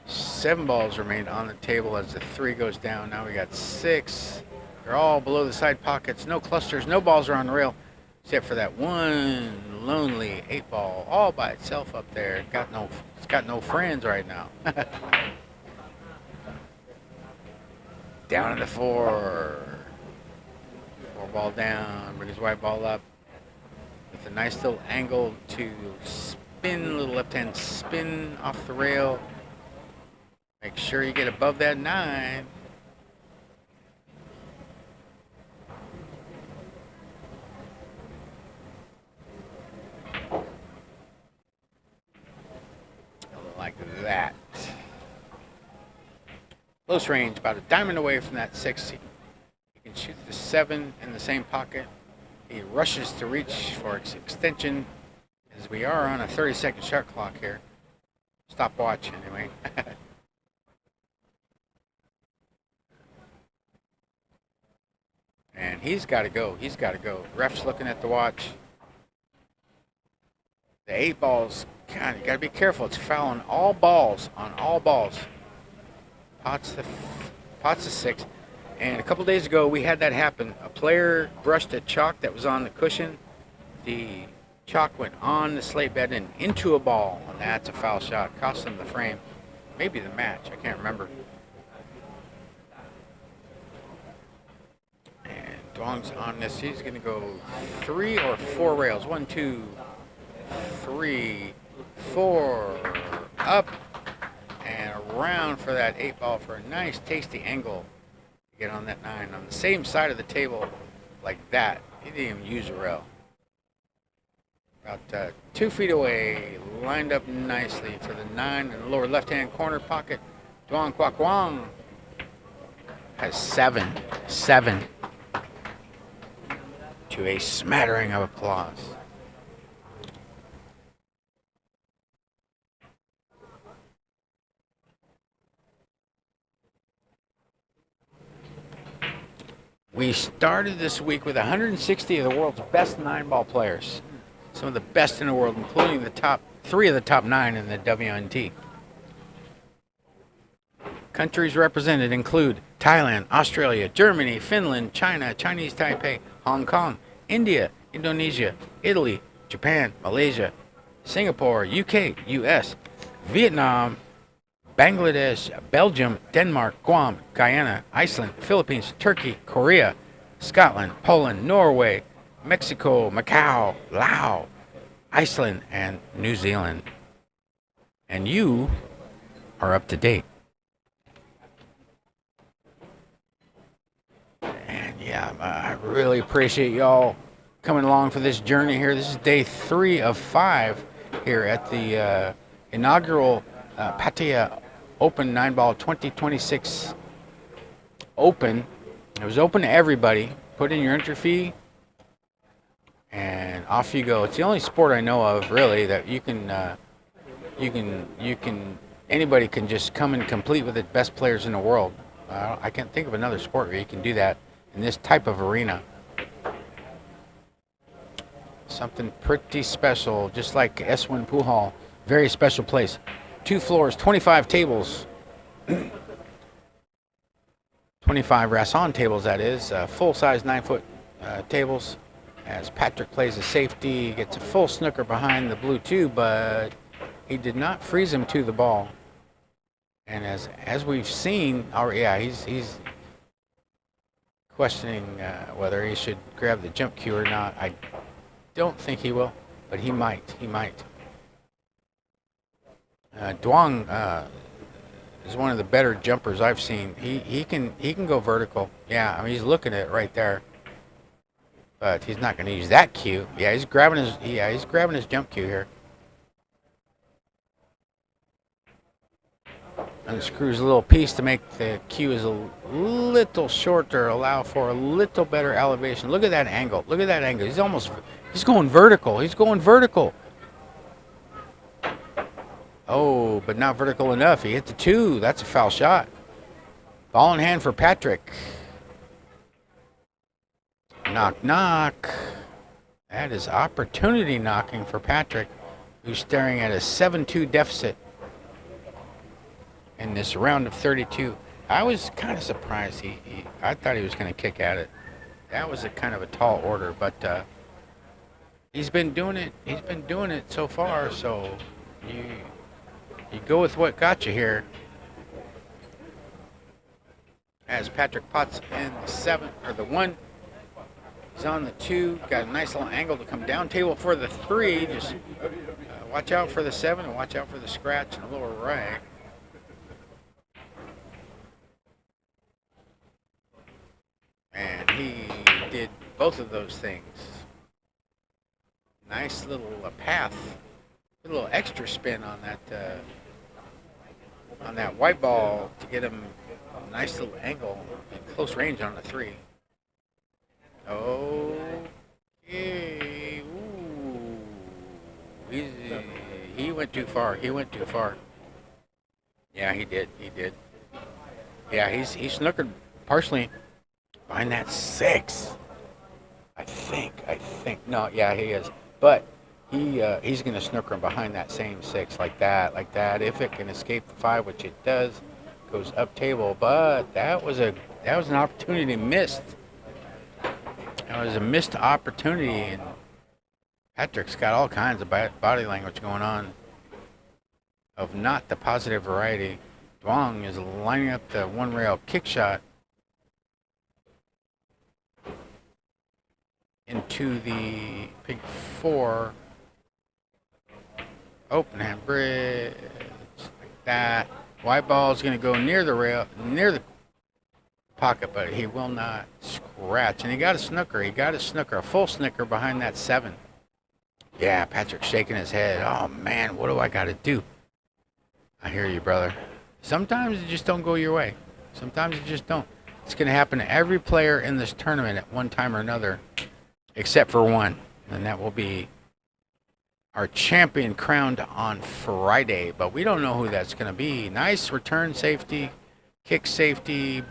7 balls remain on the table as the 3 goes down. Now we got 6. They're all below the side pockets. No clusters. No balls are on the rail, except for that one lonely 8 ball all by itself up there. It's got no friends right now. Down in the 4. 4 ball down. Bring his white ball up with a nice little angle to spin, little left-hand spin off the rail. Make sure you get above that 9. Like that. Close range, about a diamond away from that 6. He can shoot the 7 in the same pocket. He rushes to reach for its extension, as we are on a 30-second shot clock here. Stopwatch, anyway. And he's got to go. Ref's looking at the watch. The 8 balls, God, you got to be careful. It's foul on all balls. Pot's the 6. And a couple days ago, we had that happen. A player brushed a chalk that was on the cushion. The chalk went on the slate bed and into a ball, and that's a foul shot. Cost them the frame, maybe the match. I can't remember. And Dwang's on this. He's going to go 3 or 4 rails. 1, 2, 3, 4. Up and around for that 8 ball for a nice, tasty angle. Get on that 9 on the same side of the table like that. He didn't even use a rail. About 2 feet away, lined up nicely for the 9 in the lower left-hand corner pocket. Duong Quoc Hoang has 7 to a smattering of applause. We started this week with 160 of the world's best 9-ball players. Some of the best in the world, including the top 3 of the top 9 in the WNT. Countries represented include Thailand, Australia, Germany, Finland, China, Chinese Taipei, Hong Kong, India, Indonesia, Italy, Japan, Malaysia, Singapore, UK, US, Vietnam, Bangladesh, Belgium, Denmark, Guam, Guyana, Iceland, Philippines, Turkey, Korea, Scotland, Poland, Norway, Mexico, Macau, Laos, Iceland, and New Zealand. And you are up to date. And yeah, I really appreciate y'all coming along for this journey here. This is day 3 of 5 here at the inaugural Pattaya Open 9-Ball 2026 Open. It was open to everybody. Put in your entry fee, and off you go. It's the only sport I know of, really, that you can anybody can just come and compete with the best players in the world. I can't think of another sport where you can do that in this type of arena. Something pretty special, just like S1 Pool Hall. Very special place. 2 floors, 25 tables. 25 Rasson tables, that is. Full-size 9-foot tables. As Patric plays a safety, gets a full snooker behind the blue tube, but he did not freeze him to the ball. And as we've seen, he's questioning whether he should grab the jump cue or not. I don't think he will, but he might. Dwang is one of the better jumpers I've seen. He can go vertical. Yeah, I mean, he's looking at it right there, but he's not going to use that cue. Yeah, he's grabbing his jump cue here. Unscrews a little piece to make the cue is a little shorter, allow for a little better elevation. Look at that angle. Look at that angle. He's going vertical. Oh, but not vertical enough. He hit the 2. That's a foul shot. Ball in hand for Patric. Knock, knock. That is opportunity knocking for Patric, who's staring at a 7-2 deficit in this round of 32. I was kind of surprised. I thought he was going to kick at it. That was a kind of a tall order, but he's been doing it. He's been doing it so far. So you go with what got you here. As Patric pots in the 7 or the 1, he's on the 2. Got a nice little angle to come down table for the 3. Just watch out for the 7 and watch out for the scratch and a little rag. And he did both of those things. Nice little path, a little extra spin on that white ball to get him a nice little angle and close range on the 3. Okay. Ooh. He went too far. Yeah, he did. Yeah, he's snookered partially behind that 6. I think. No, yeah, he is. But he's going to snooker him behind that same 6 like that. If it can escape the 5, which it does, goes up table. But that was an opportunity missed. That was a missed opportunity, and Patric's got all kinds of body language going on of not the positive variety. Dwang is lining up the 1-rail kick shot into the pig 4. Open hand bridge, like that. White ball is going to go near the rail, near the pocket, but he will not scratch. And he got a snooker, a full snooker behind that 7. Yeah, Patric's shaking his head. Oh man, what do I got to do? I hear you, brother. Sometimes it just don't go your way. Sometimes it just don't. It's going to happen to every player in this tournament at one time or another, except for one, and that will be our champion crowned on Friday, but we don't know who that's going to be. Nice return safety, kick safety,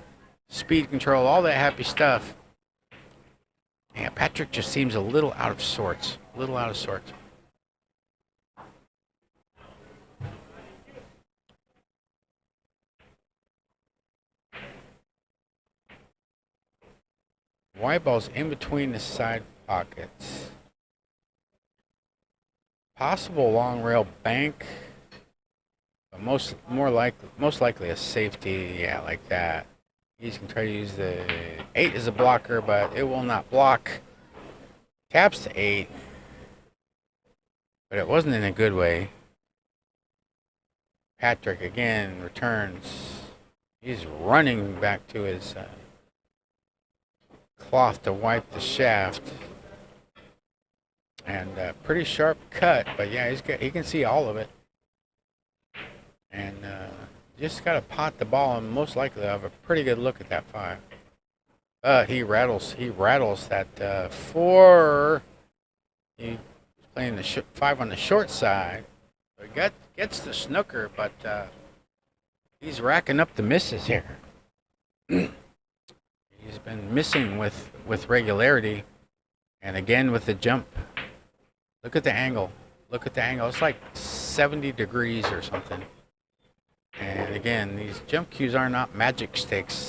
speed control, all that happy stuff. Yeah, Patric just seems a little out of sorts. White ball's in between the side pockets. Possible long rail bank, but most likely a safety. Yeah, like that. He's gonna try to use the 8 as a blocker, but it will not block. Taps to 8, but it wasn't in a good way. Patric again returns. He's running back to his cloth to wipe the shaft. And pretty sharp cut, but yeah, he can see all of it. And just got to pot the ball, and most likely have a pretty good look at that 5. But he rattles that 4. He's playing the 5 on the short side. So he gets the snooker, but he's racking up the misses here. He's been missing with regularity, and again with the jump. Look at the angle. Look at the angle. It's like 70 degrees or something. And again, these jump cues are not magic sticks.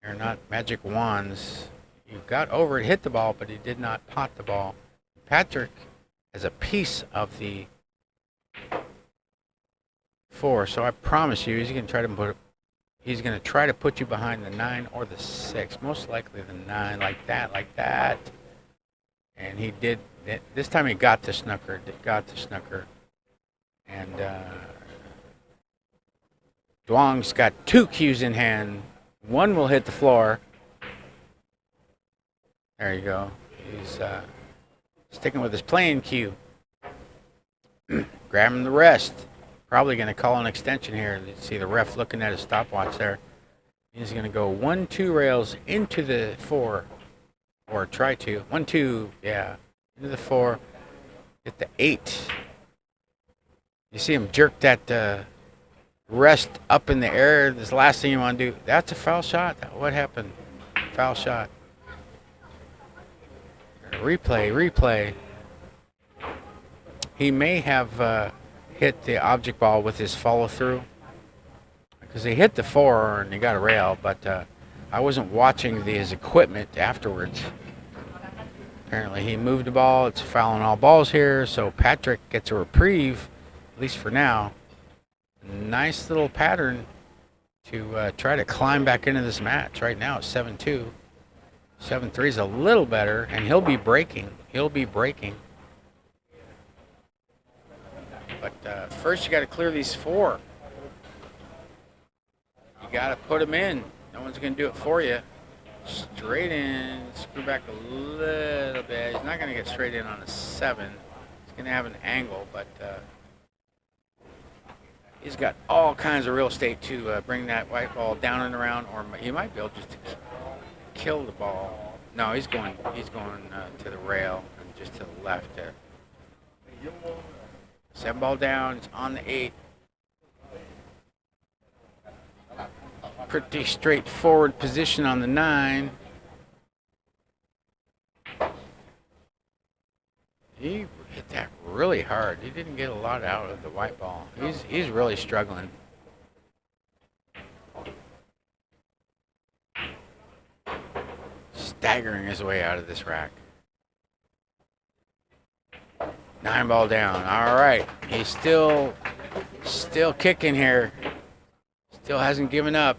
They're not magic wands. You got over it, hit the ball, but he did not pot the ball. Patric has a piece of the 4, so I promise you, he's going to try to put you behind the 9 or the 6. Most likely the 9, like that. And he did. This time he got the snooker. And Dwang's got 2 cues in hand. 1 will hit the floor. There you go. He's sticking with his playing cue. Grabbing the rest. Probably going to call an extension here. You see the ref looking at his stopwatch there. He's going to go 1, 2 rails into the 4. Or try to. 1, 2, yeah. Into the 4. Get the 8. You see him jerk that rest up in the air. This last thing you want to do. That's a foul shot. What happened? Foul shot. Replay. He may have hit the object ball with his follow through. Because he hit the 4 and he got a rail, but I wasn't watching his equipment afterwards. Apparently he moved the ball. It's fouling all balls here, so Patric gets a reprieve, at least for now. Nice little pattern to try to climb back into this match. Right now it's 7-2. 7-3 is a little better, and he'll be breaking. But first you got to clear these 4. You got to put them in. No one's going to do it for you. Straight in, screw back a little bit. He's not going to get straight in on a 7. He's going to have an angle, but he's got all kinds of real estate to bring that white ball down and around, or he might be able just to kill the ball. No, he's going to the rail and just to the left there. 7 ball down. It's on the 8. Pretty straightforward position on the 9. He hit that really hard. He didn't get a lot out of the white ball. He's really struggling. Staggering his way out of this rack. 9 ball down. All right. He's still kicking here. Still hasn't given up.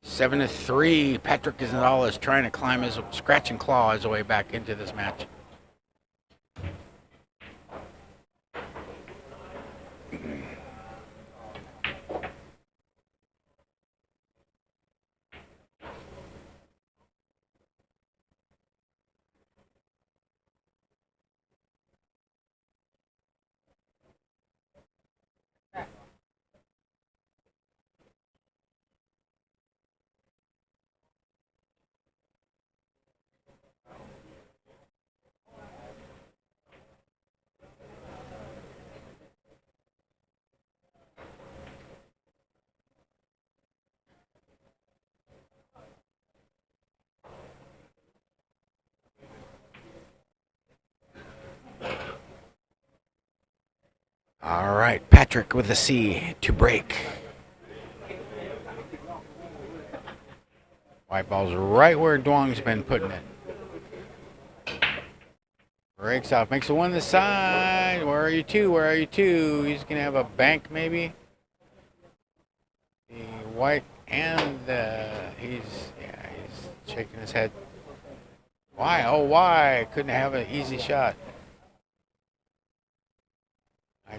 7-3. Patric Gonzales trying to climb his scratch and claw his way back into this match. All right, Patric with a C to break. White ball's right where Dwang's been putting it. Breaks off, makes a 1 this side. Where are you 2? Where are you 2? He's going to have a bank maybe. The white and he's shaking his head. Why? Oh, why? Couldn't have an easy shot. I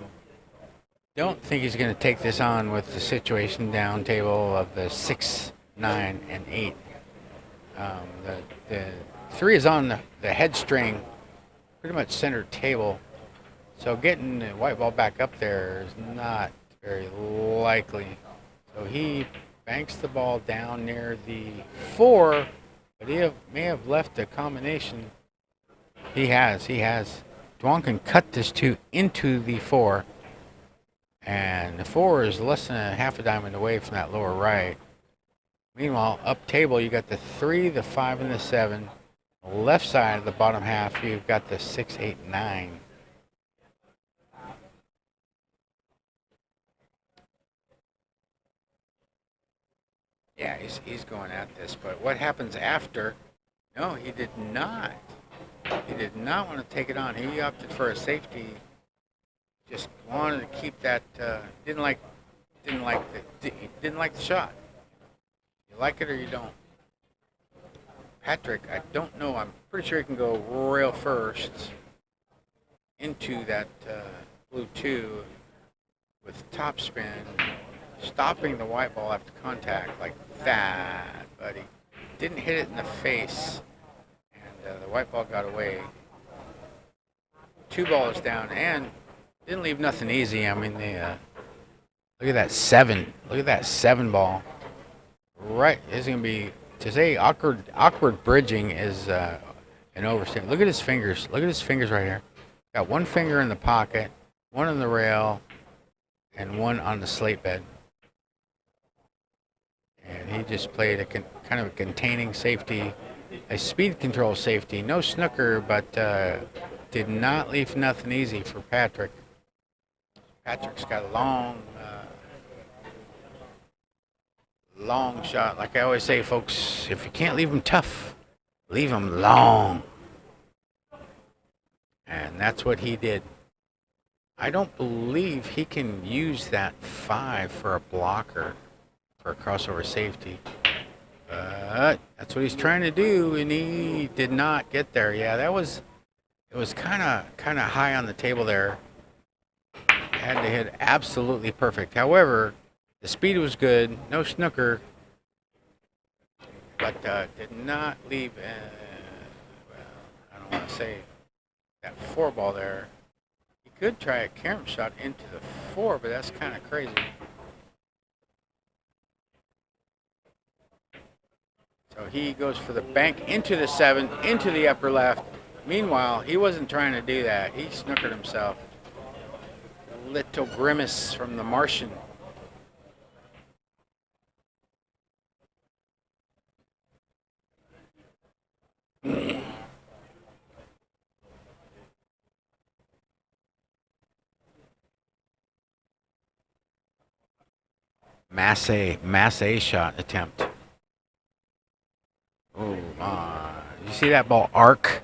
don't think he's going to take this on with the situation down table of the 6, 9, and 8. The 3 is on the head string, pretty much center table. So getting the white ball back up there is not very likely. So he banks the ball down near the 4, but may have left a combination. He has. Dwang can cut this 2 into the 4. And the 4 is less than a half a diamond away from that lower right. Meanwhile, up table, you got the 3, the 5, and the 7. Left side of the bottom half, you've got the 6, 8, 9. Yeah, he's going at this, but what happens after? No, he did not. He did not want to take it on. He opted for a safety. Just wanted to keep that. Didn't like the shot. You like it or you don't. Patric, I don't know. I'm pretty sure he can go rail first into that blue 2 with topspin, stopping the white ball after contact like that, but he didn't hit it in the face, and the white ball got away. 2 balls down, and didn't leave nothing easy. I mean, look at that 7. Look at that 7 ball. Right, it's gonna be, to say awkward bridging is an overstatement. Look at his fingers. Look at his fingers right here. Got 1 finger in the pocket, 1 on the rail, and 1 on the slate bed. And he just played a kind of a containing safety, a speed control safety. No snooker, but did not leave nothing easy for Patric. Patric's got a long shot. Like I always say, folks, if you can't leave them tough, leave them long. And that's what he did. I don't believe he can use that 5 for a blocker for a crossover safety. But that's what he's trying to do, and he did not get there. Yeah, it was kind of high on the table there. Had to hit absolutely perfect. However, the speed was good, no snooker, but did not leave. Well, I don't want to say that 4 ball there. He could try a carom shot into the 4, but that's kind of crazy. So he goes for the bank into the 7, into the upper left. Meanwhile, he wasn't trying to do that. He snookered himself. Little grimace from the Martian. Mass A shot attempt. Oh my. You see that ball arc?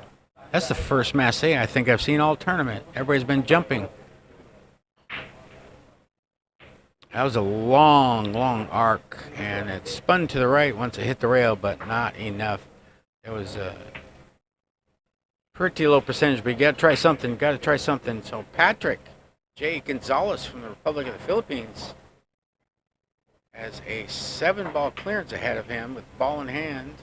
That's the first Mass A I think I've seen all tournament. Everybody's been jumping. That was a long arc, and it spun to the right once it hit the rail, but not enough. It was a pretty low percentage, but you got to try something. So Patric, J. Gonzales from the Republic of the Philippines, has a 7-ball clearance ahead of him with ball in hand.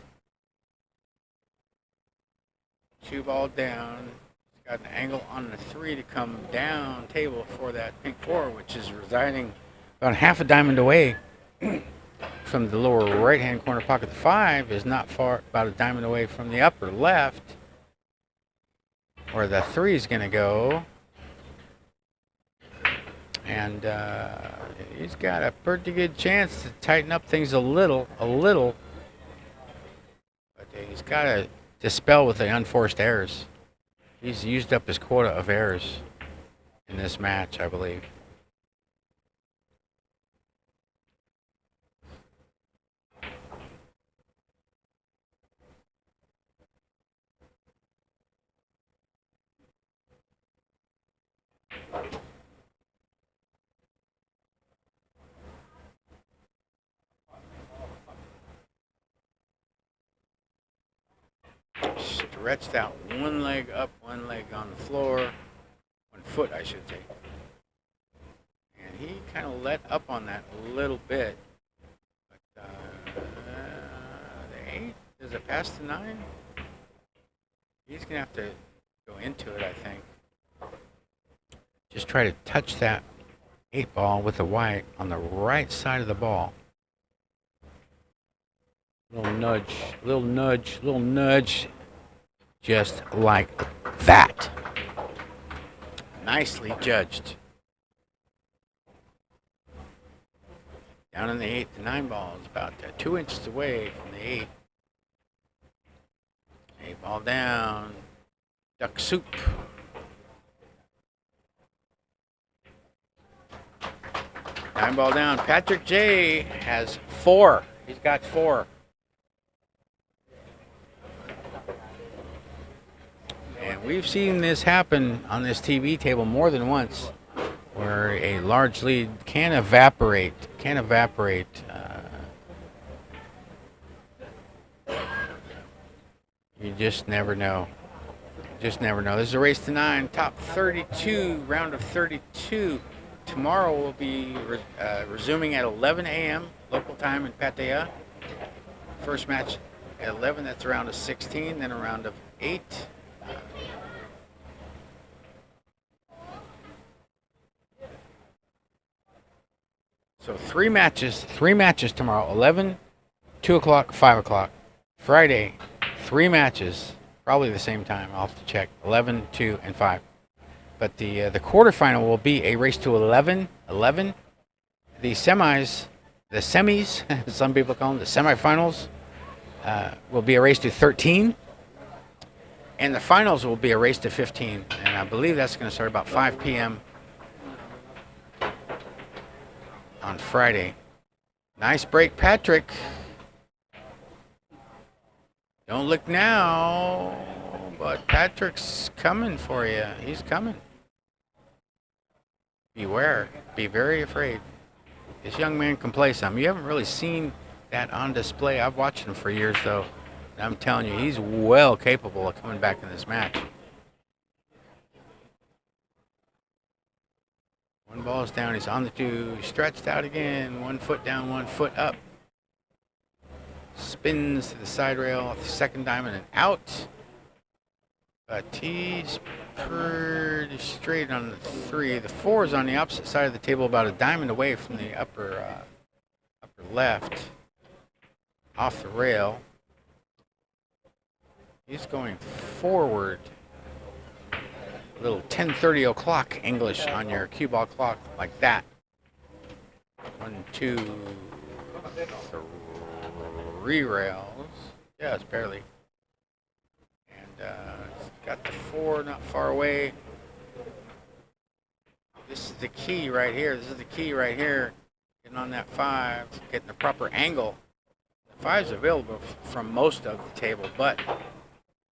2 ball down. He's got an angle on the 3 to come down table for that pink 4, which is residing about half a diamond away from the lower right-hand corner pocket. The 5 is not far, about a diamond away from the upper left, where the 3 is going to go. And he's got a pretty good chance to tighten up things a little. But he's got to dispel with the unforced errors. He's used up his quota of errors in this match, I believe. stretched out, one leg up, one leg on the floor, one foot, I should say. And he kind of let up on that a little bit. But the 8, does it pass the 9? He's going to have to go into it, I think. Just try to touch that 8 ball with the white on the right side of the ball. Little nudge, little nudge, little nudge. Just like that. Nicely judged. Down in the 8 to 9 ball is about 2 inches away from the 8. 8 ball down. Duck soup. 9 ball down. Patric J has 4. He's got 4. And we've seen this happen on this TV table more than once, where a large lead can evaporate. You just never know. Just never know. This is a race to 9, top 32, round of 32. Tomorrow we'll be resuming at 11 a.m. local time in Pattaya. First match at 11, that's a round of 16, then a round of 8. So 3 matches tomorrow, 11, 2 o'clock, 5 o'clock. Friday, 3 matches, probably the same time, I'll have to check, 11, 2, and 5. But the quarterfinal will be a race to 11. The semis, some people call them, the semifinals, will be a race to 13. And the finals will be a race to 15. And I believe that's going to start about 5 p.m. on Friday. Nice break, Patric. Don't look now, but Patric's coming for you. He's coming. Beware. Be very afraid. This young man can play some. You haven't really seen that on display. I've watched him for years, though. And I'm telling you, he's well capable of coming back in this match. 1 ball is down. He's on the 2. Stretched out again. 1 foot down, 1 foot up. Spins to the side rail off the second diamond and out. But he's pretty straight on the 3. The 4 is on the opposite side of the table, about a diamond away from the upper left, off the rail. He's going forward. A little 10:30 o'clock English on your cue ball clock, like that. 1, 2, 3 rails. Yeah, it's barely. And got the 4 not far away. This is the key right here. Getting on that 5, getting the proper angle. The 5's available from most of the table, but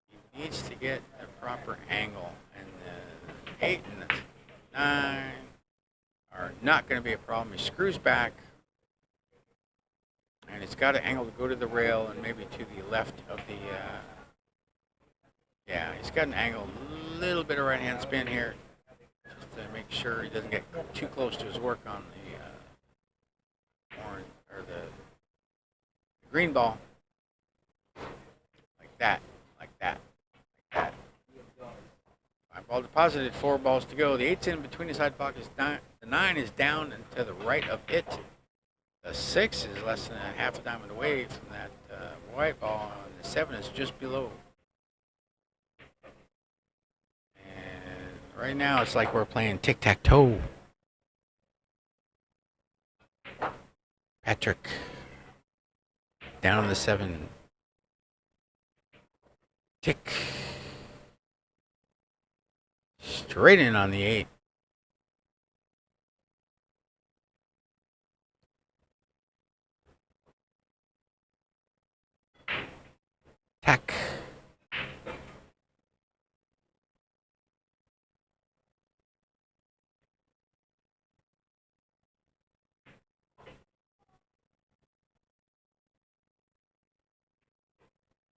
he needs to get the proper angle. And the 8 and the 9 are not going to be a problem. He screws back, and it's got an angle to go to the rail and maybe to the left of the. Yeah, he's got an angle, a little bit of right-hand spin here, just to make sure he doesn't get too close to his work on the orange or the green ball. Like that. 5 ball deposited, 4 balls to go. The 8's in between the side pockets. The 9 is down and to the right of it. The 6 is less than a half a diamond away from that white ball, and the 7 is just below. And right now, it's like we're playing tic-tac-toe. Patric down on the 7. Tick. Straight in on the 8. Tack.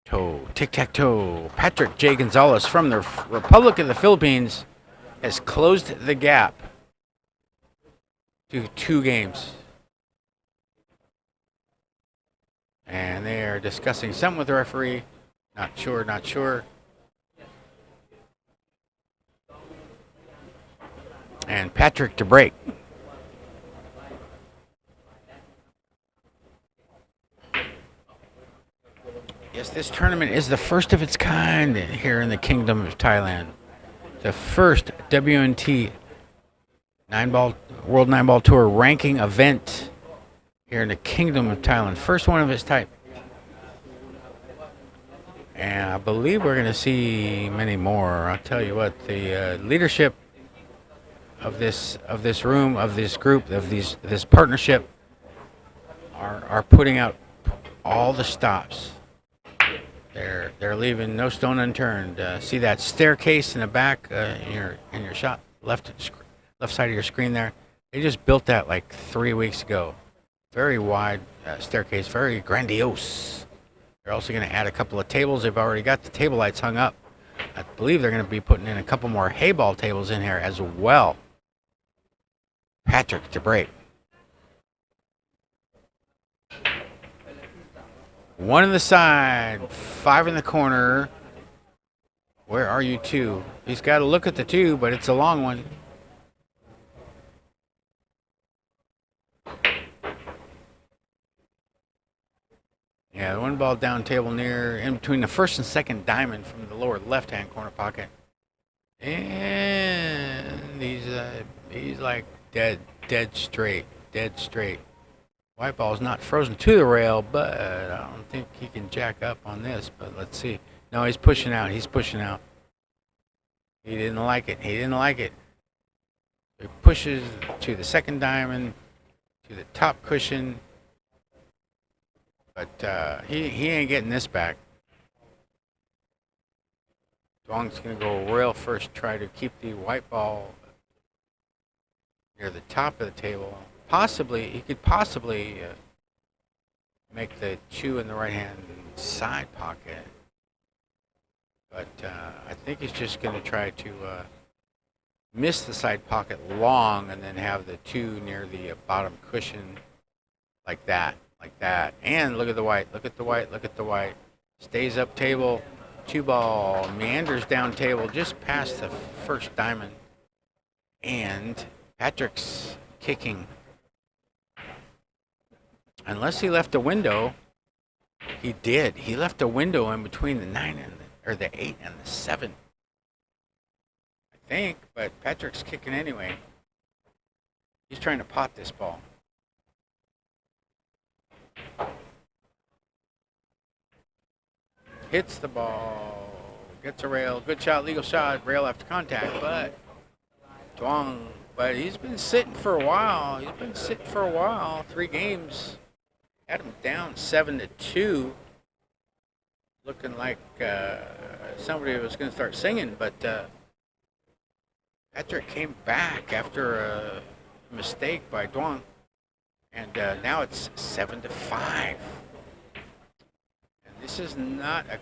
Toe, tic-tac-toe. Patric J. Gonzales from the Republic of the Philippines has closed the gap to 2 games. And they are discussing something with the referee. Not sure, not sure. And Patric to break. Yes, this tournament is the first of its kind here in the Kingdom of Thailand. The first WNT World 9-Ball Tour ranking event here in the Kingdom of Thailand. First one of its type. And I believe we're going to see many more. I'll tell you what, the leadership of this room, of this group, of this partnership are putting out all the stops. They're leaving no stone unturned. See that staircase in the back in your shot left side of your screen there? They just built that like 3 weeks ago. Very wide staircase, very grandiose. They're also going to add a couple of tables. They've already got the table lights hung up. I believe they're going to be putting in a couple more hay ball tables in here as well. Patric to break. 1 in the side, 5 in the corner. Where are you 2? He's got to look at the 2, but it's a long one. Yeah, the 1 ball down table near in between the first and second diamond from the lower left-hand corner pocket. And he's like dead straight. White ball's not frozen to the rail, but I don't think he can jack up on this, but let's see. No, he's pushing out. He didn't like it. He pushes to the second diamond, to the top cushion, but he ain't getting this back. Dwang's going to go rail first, try to keep the white ball near the top of the table. He could possibly make the 2 in the right-hand side pocket. But I think he's just going to try to miss the side pocket long and then have the 2 near the bottom cushion like that. And look at the white. Stays up table. 2 ball meanders down table just past the first diamond. And Patric's kicking. Unless he left a window, he did. He left a window in between the 9 or the 8 and the 7. I think, but Patric's kicking anyway. He's trying to pot this ball. Hits the ball, gets a rail, good shot, legal shot, rail after contact, but Dwang, he's been sitting for a while. 3 games. Had him down 7-2. Looking like somebody was going to start singing, but Patric came back after a mistake by Dwang. And now it's 7-5. And this is not a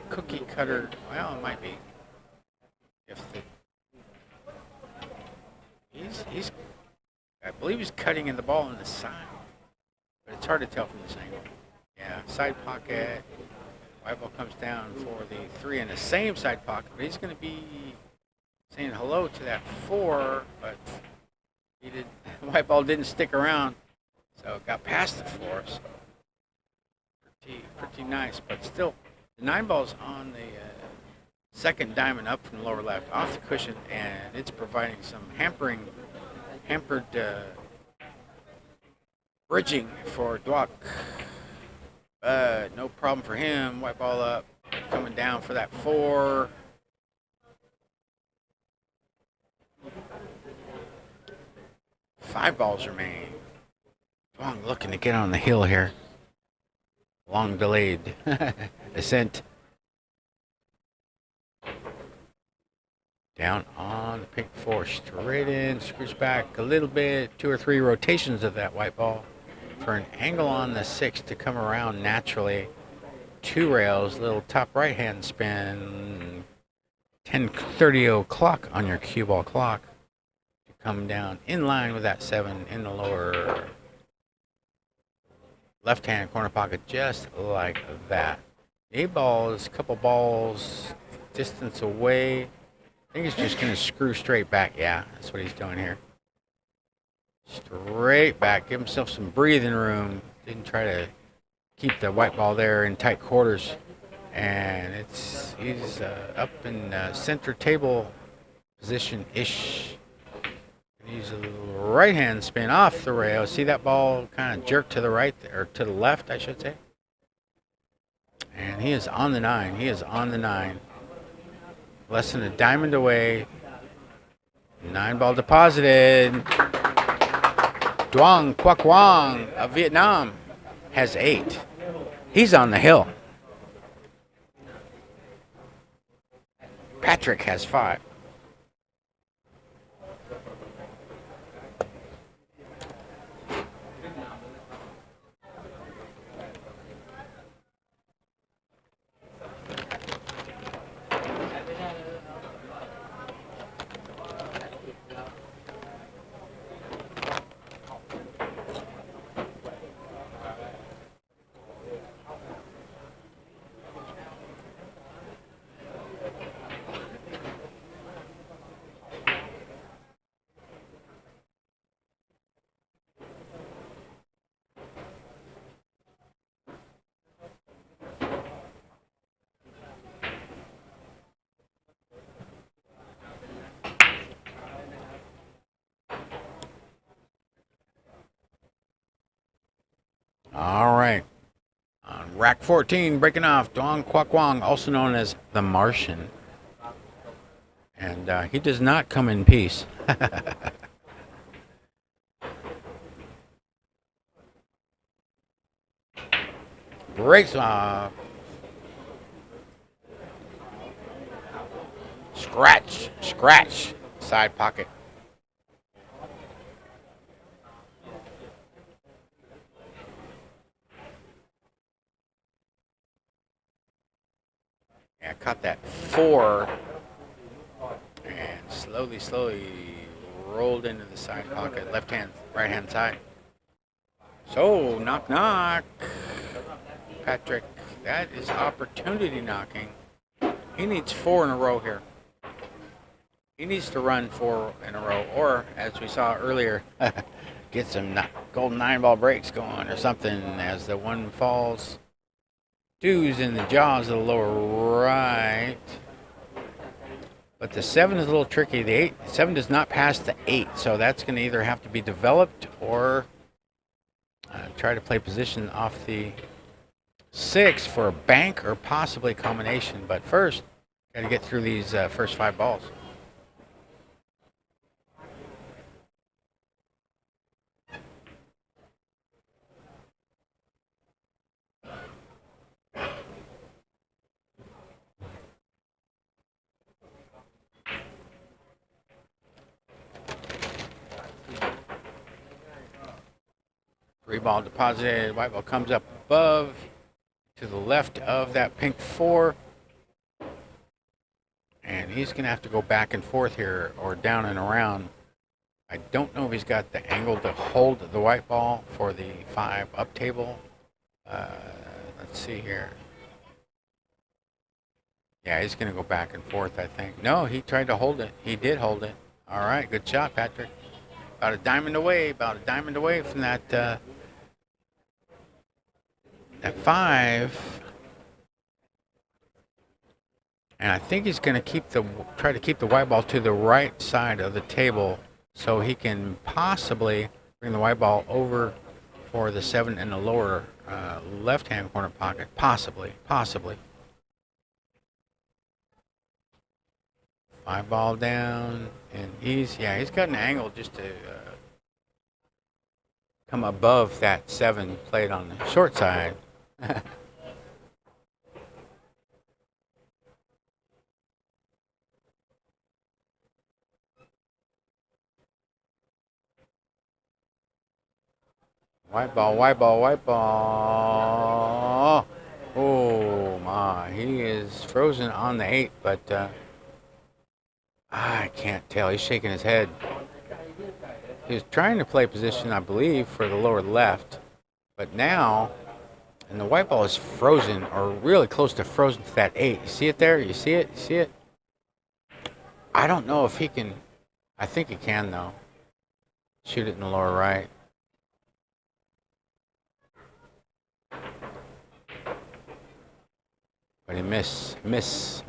cookie cutter. Well, it might be. I believe he's cutting in the ball on the side. But it's hard to tell from this angle. Yeah, side pocket. White ball comes down for the 3 in the same side pocket, but he's going to be saying hello to that 4, but white ball didn't stick around, so it got past the 4. So pretty nice, but still, the 9 ball's on the second diamond up from the lower left, off the cushion, and it's providing some hampered bridging for Duong. No problem for him. White ball up, coming down for that 4. Five balls remain. Duong looking to get on the hill here. Long delayed ascent. Down on the pink 4, straight in, screws back a little bit, 2 or 3 rotations of that white ball for an angle on the 6 to come around naturally 2 rails, little top right hand spin, 10:30 o'clock on your cue ball clock. Come down in line with that 7 in the lower left hand corner pocket, just like that. 8 balls, couple balls distance away. I think he's just going to screw straight back. Yeah, that's what he's doing here. Straight back, give himself some breathing room. Didn't try to keep the white ball there in tight quarters. And he's up in center table position-ish. He's a little right-hand spin off the rail. See that ball kind of jerk to the right, or to the left, I should say. And he is on the 9. He is on the 9. Less than a diamond away. 9 ball deposited. Duong Quoc Hoang of Vietnam has 8. He's on the hill. Patric has 5. All right. On rack 14, breaking off, Duong Quoc Hoang, also known as the Martian. And he does not come in peace. Breaks off. Scratch, scratch, side pocket. Yeah, caught that 4 and slowly rolled into the side pocket, left hand, right hand side. So, knock, knock. Patric, that is opportunity knocking. He needs 4 in a row here. He needs to run 4 in a row, or as we saw earlier, get some golden 9 ball breaks going or something as the 1 falls. 2's in the jaws of the lower right. But the 7 is a little tricky. The 7 does not pass the 8, so that's going to either have to be developed or try to play position off the 6 for a bank or possibly a combination. But first, got to get through these first 5 balls. Three ball deposited. White ball comes up above to the left of that pink 4. And he's going to have to go back and forth here or down and around. I don't know if he's got the angle to hold the white ball for the 5 up table. Let's see here. Yeah, he's going to go back and forth, I think. No, he tried to hold it. He did hold it. All right, good shot, Patric. About a diamond away from that that 5. And I think he's going to try to keep the white ball to the right side of the table so he can possibly bring the white ball over for the 7 in the lower left-hand corner pocket. Possibly. 5 ball down, and he's got an angle just to come above that 7 played on the short side. White ball. Oh, he is frozen on the 8, but I can't tell. He's shaking his head. He was trying to play position, I believe, for the lower left, but now, and the white ball is frozen, or really close to frozen to that 8. You see it there? You see it? You see it? I don't know if he can. I think he can, though. Shoot it in the lower right. But he miss. Missed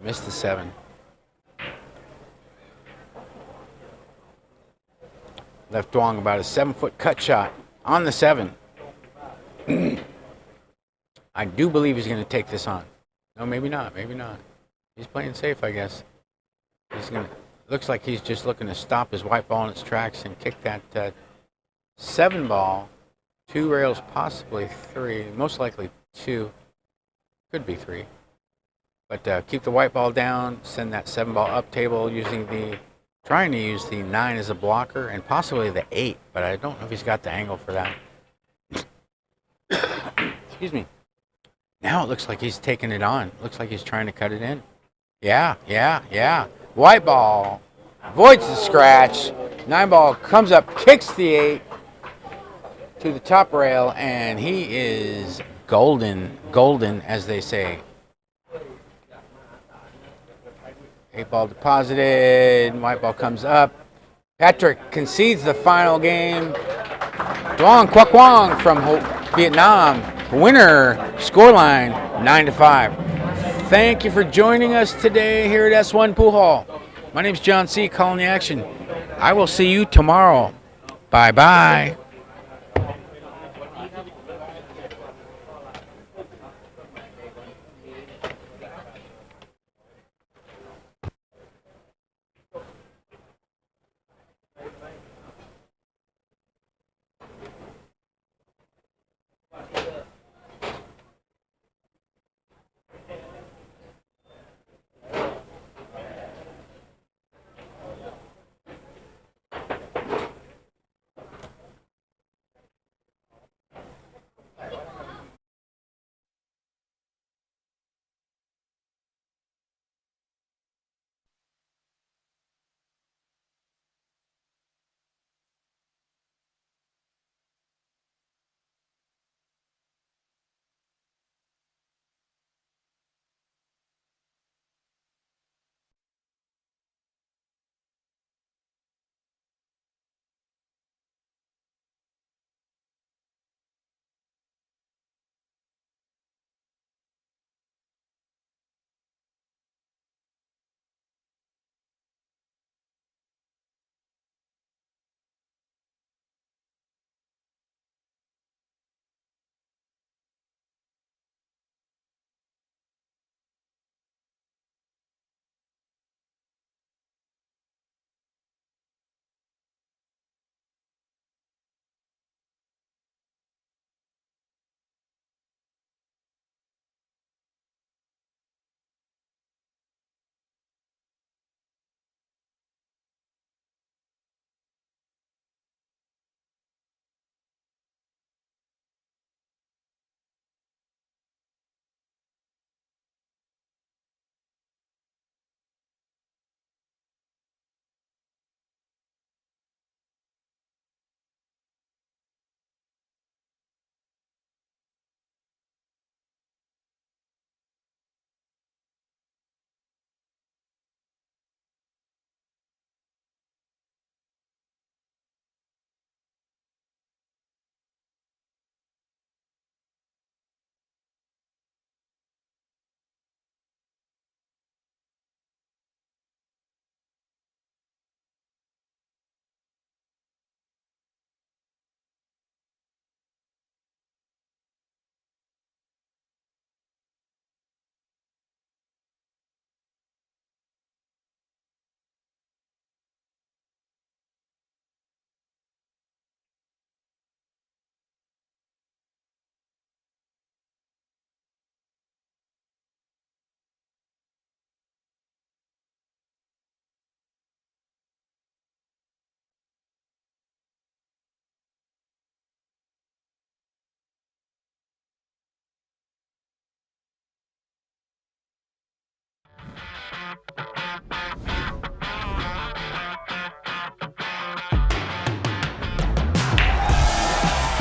the 7. Left Dwang about a 7-foot cut shot on the 7. I do believe he's going to take this on. No, maybe not. Maybe not. He's playing safe, I guess. He's going to. Looks like he's just looking to stop his white ball in its tracks and kick that 7 ball. 2 rails, possibly 3. Most likely 2. Could be 3. But keep the white ball down. Send that 7 ball up table trying to use the 9 as a blocker and possibly the 8. But I don't know if he's got the angle for that. Excuse me. Now it looks like he's taking it on. Looks like he's trying to cut it in. Yeah. White ball avoids the scratch. 9 ball comes up, kicks the 8 to the top rail, and he is golden, as they say. 8 ball deposited. White ball comes up. Patric concedes the final game. Duong Quoc Hoang from Vietnam. Winner, scoreline 9-5. Thank you for joining us today here at S1 Pool Hall. My name's John C. calling the action. I will see you tomorrow. Bye-bye.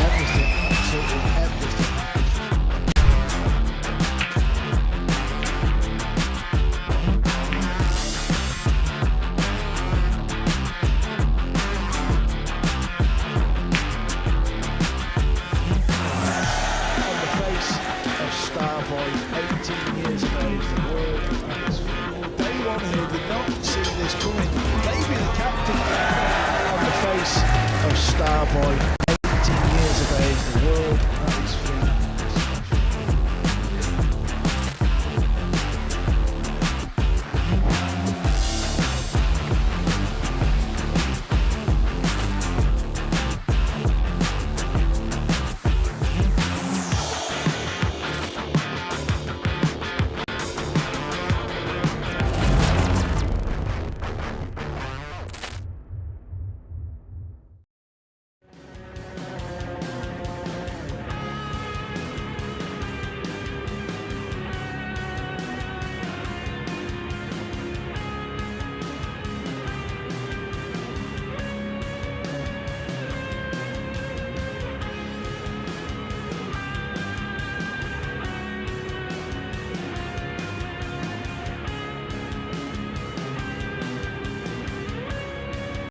Everything, absolutely everything. On the face of Starboy, 18 years of age, the world is day one here did not see this coming. Maybe the captain on the face of Starboy, 18 years of age, the world is free.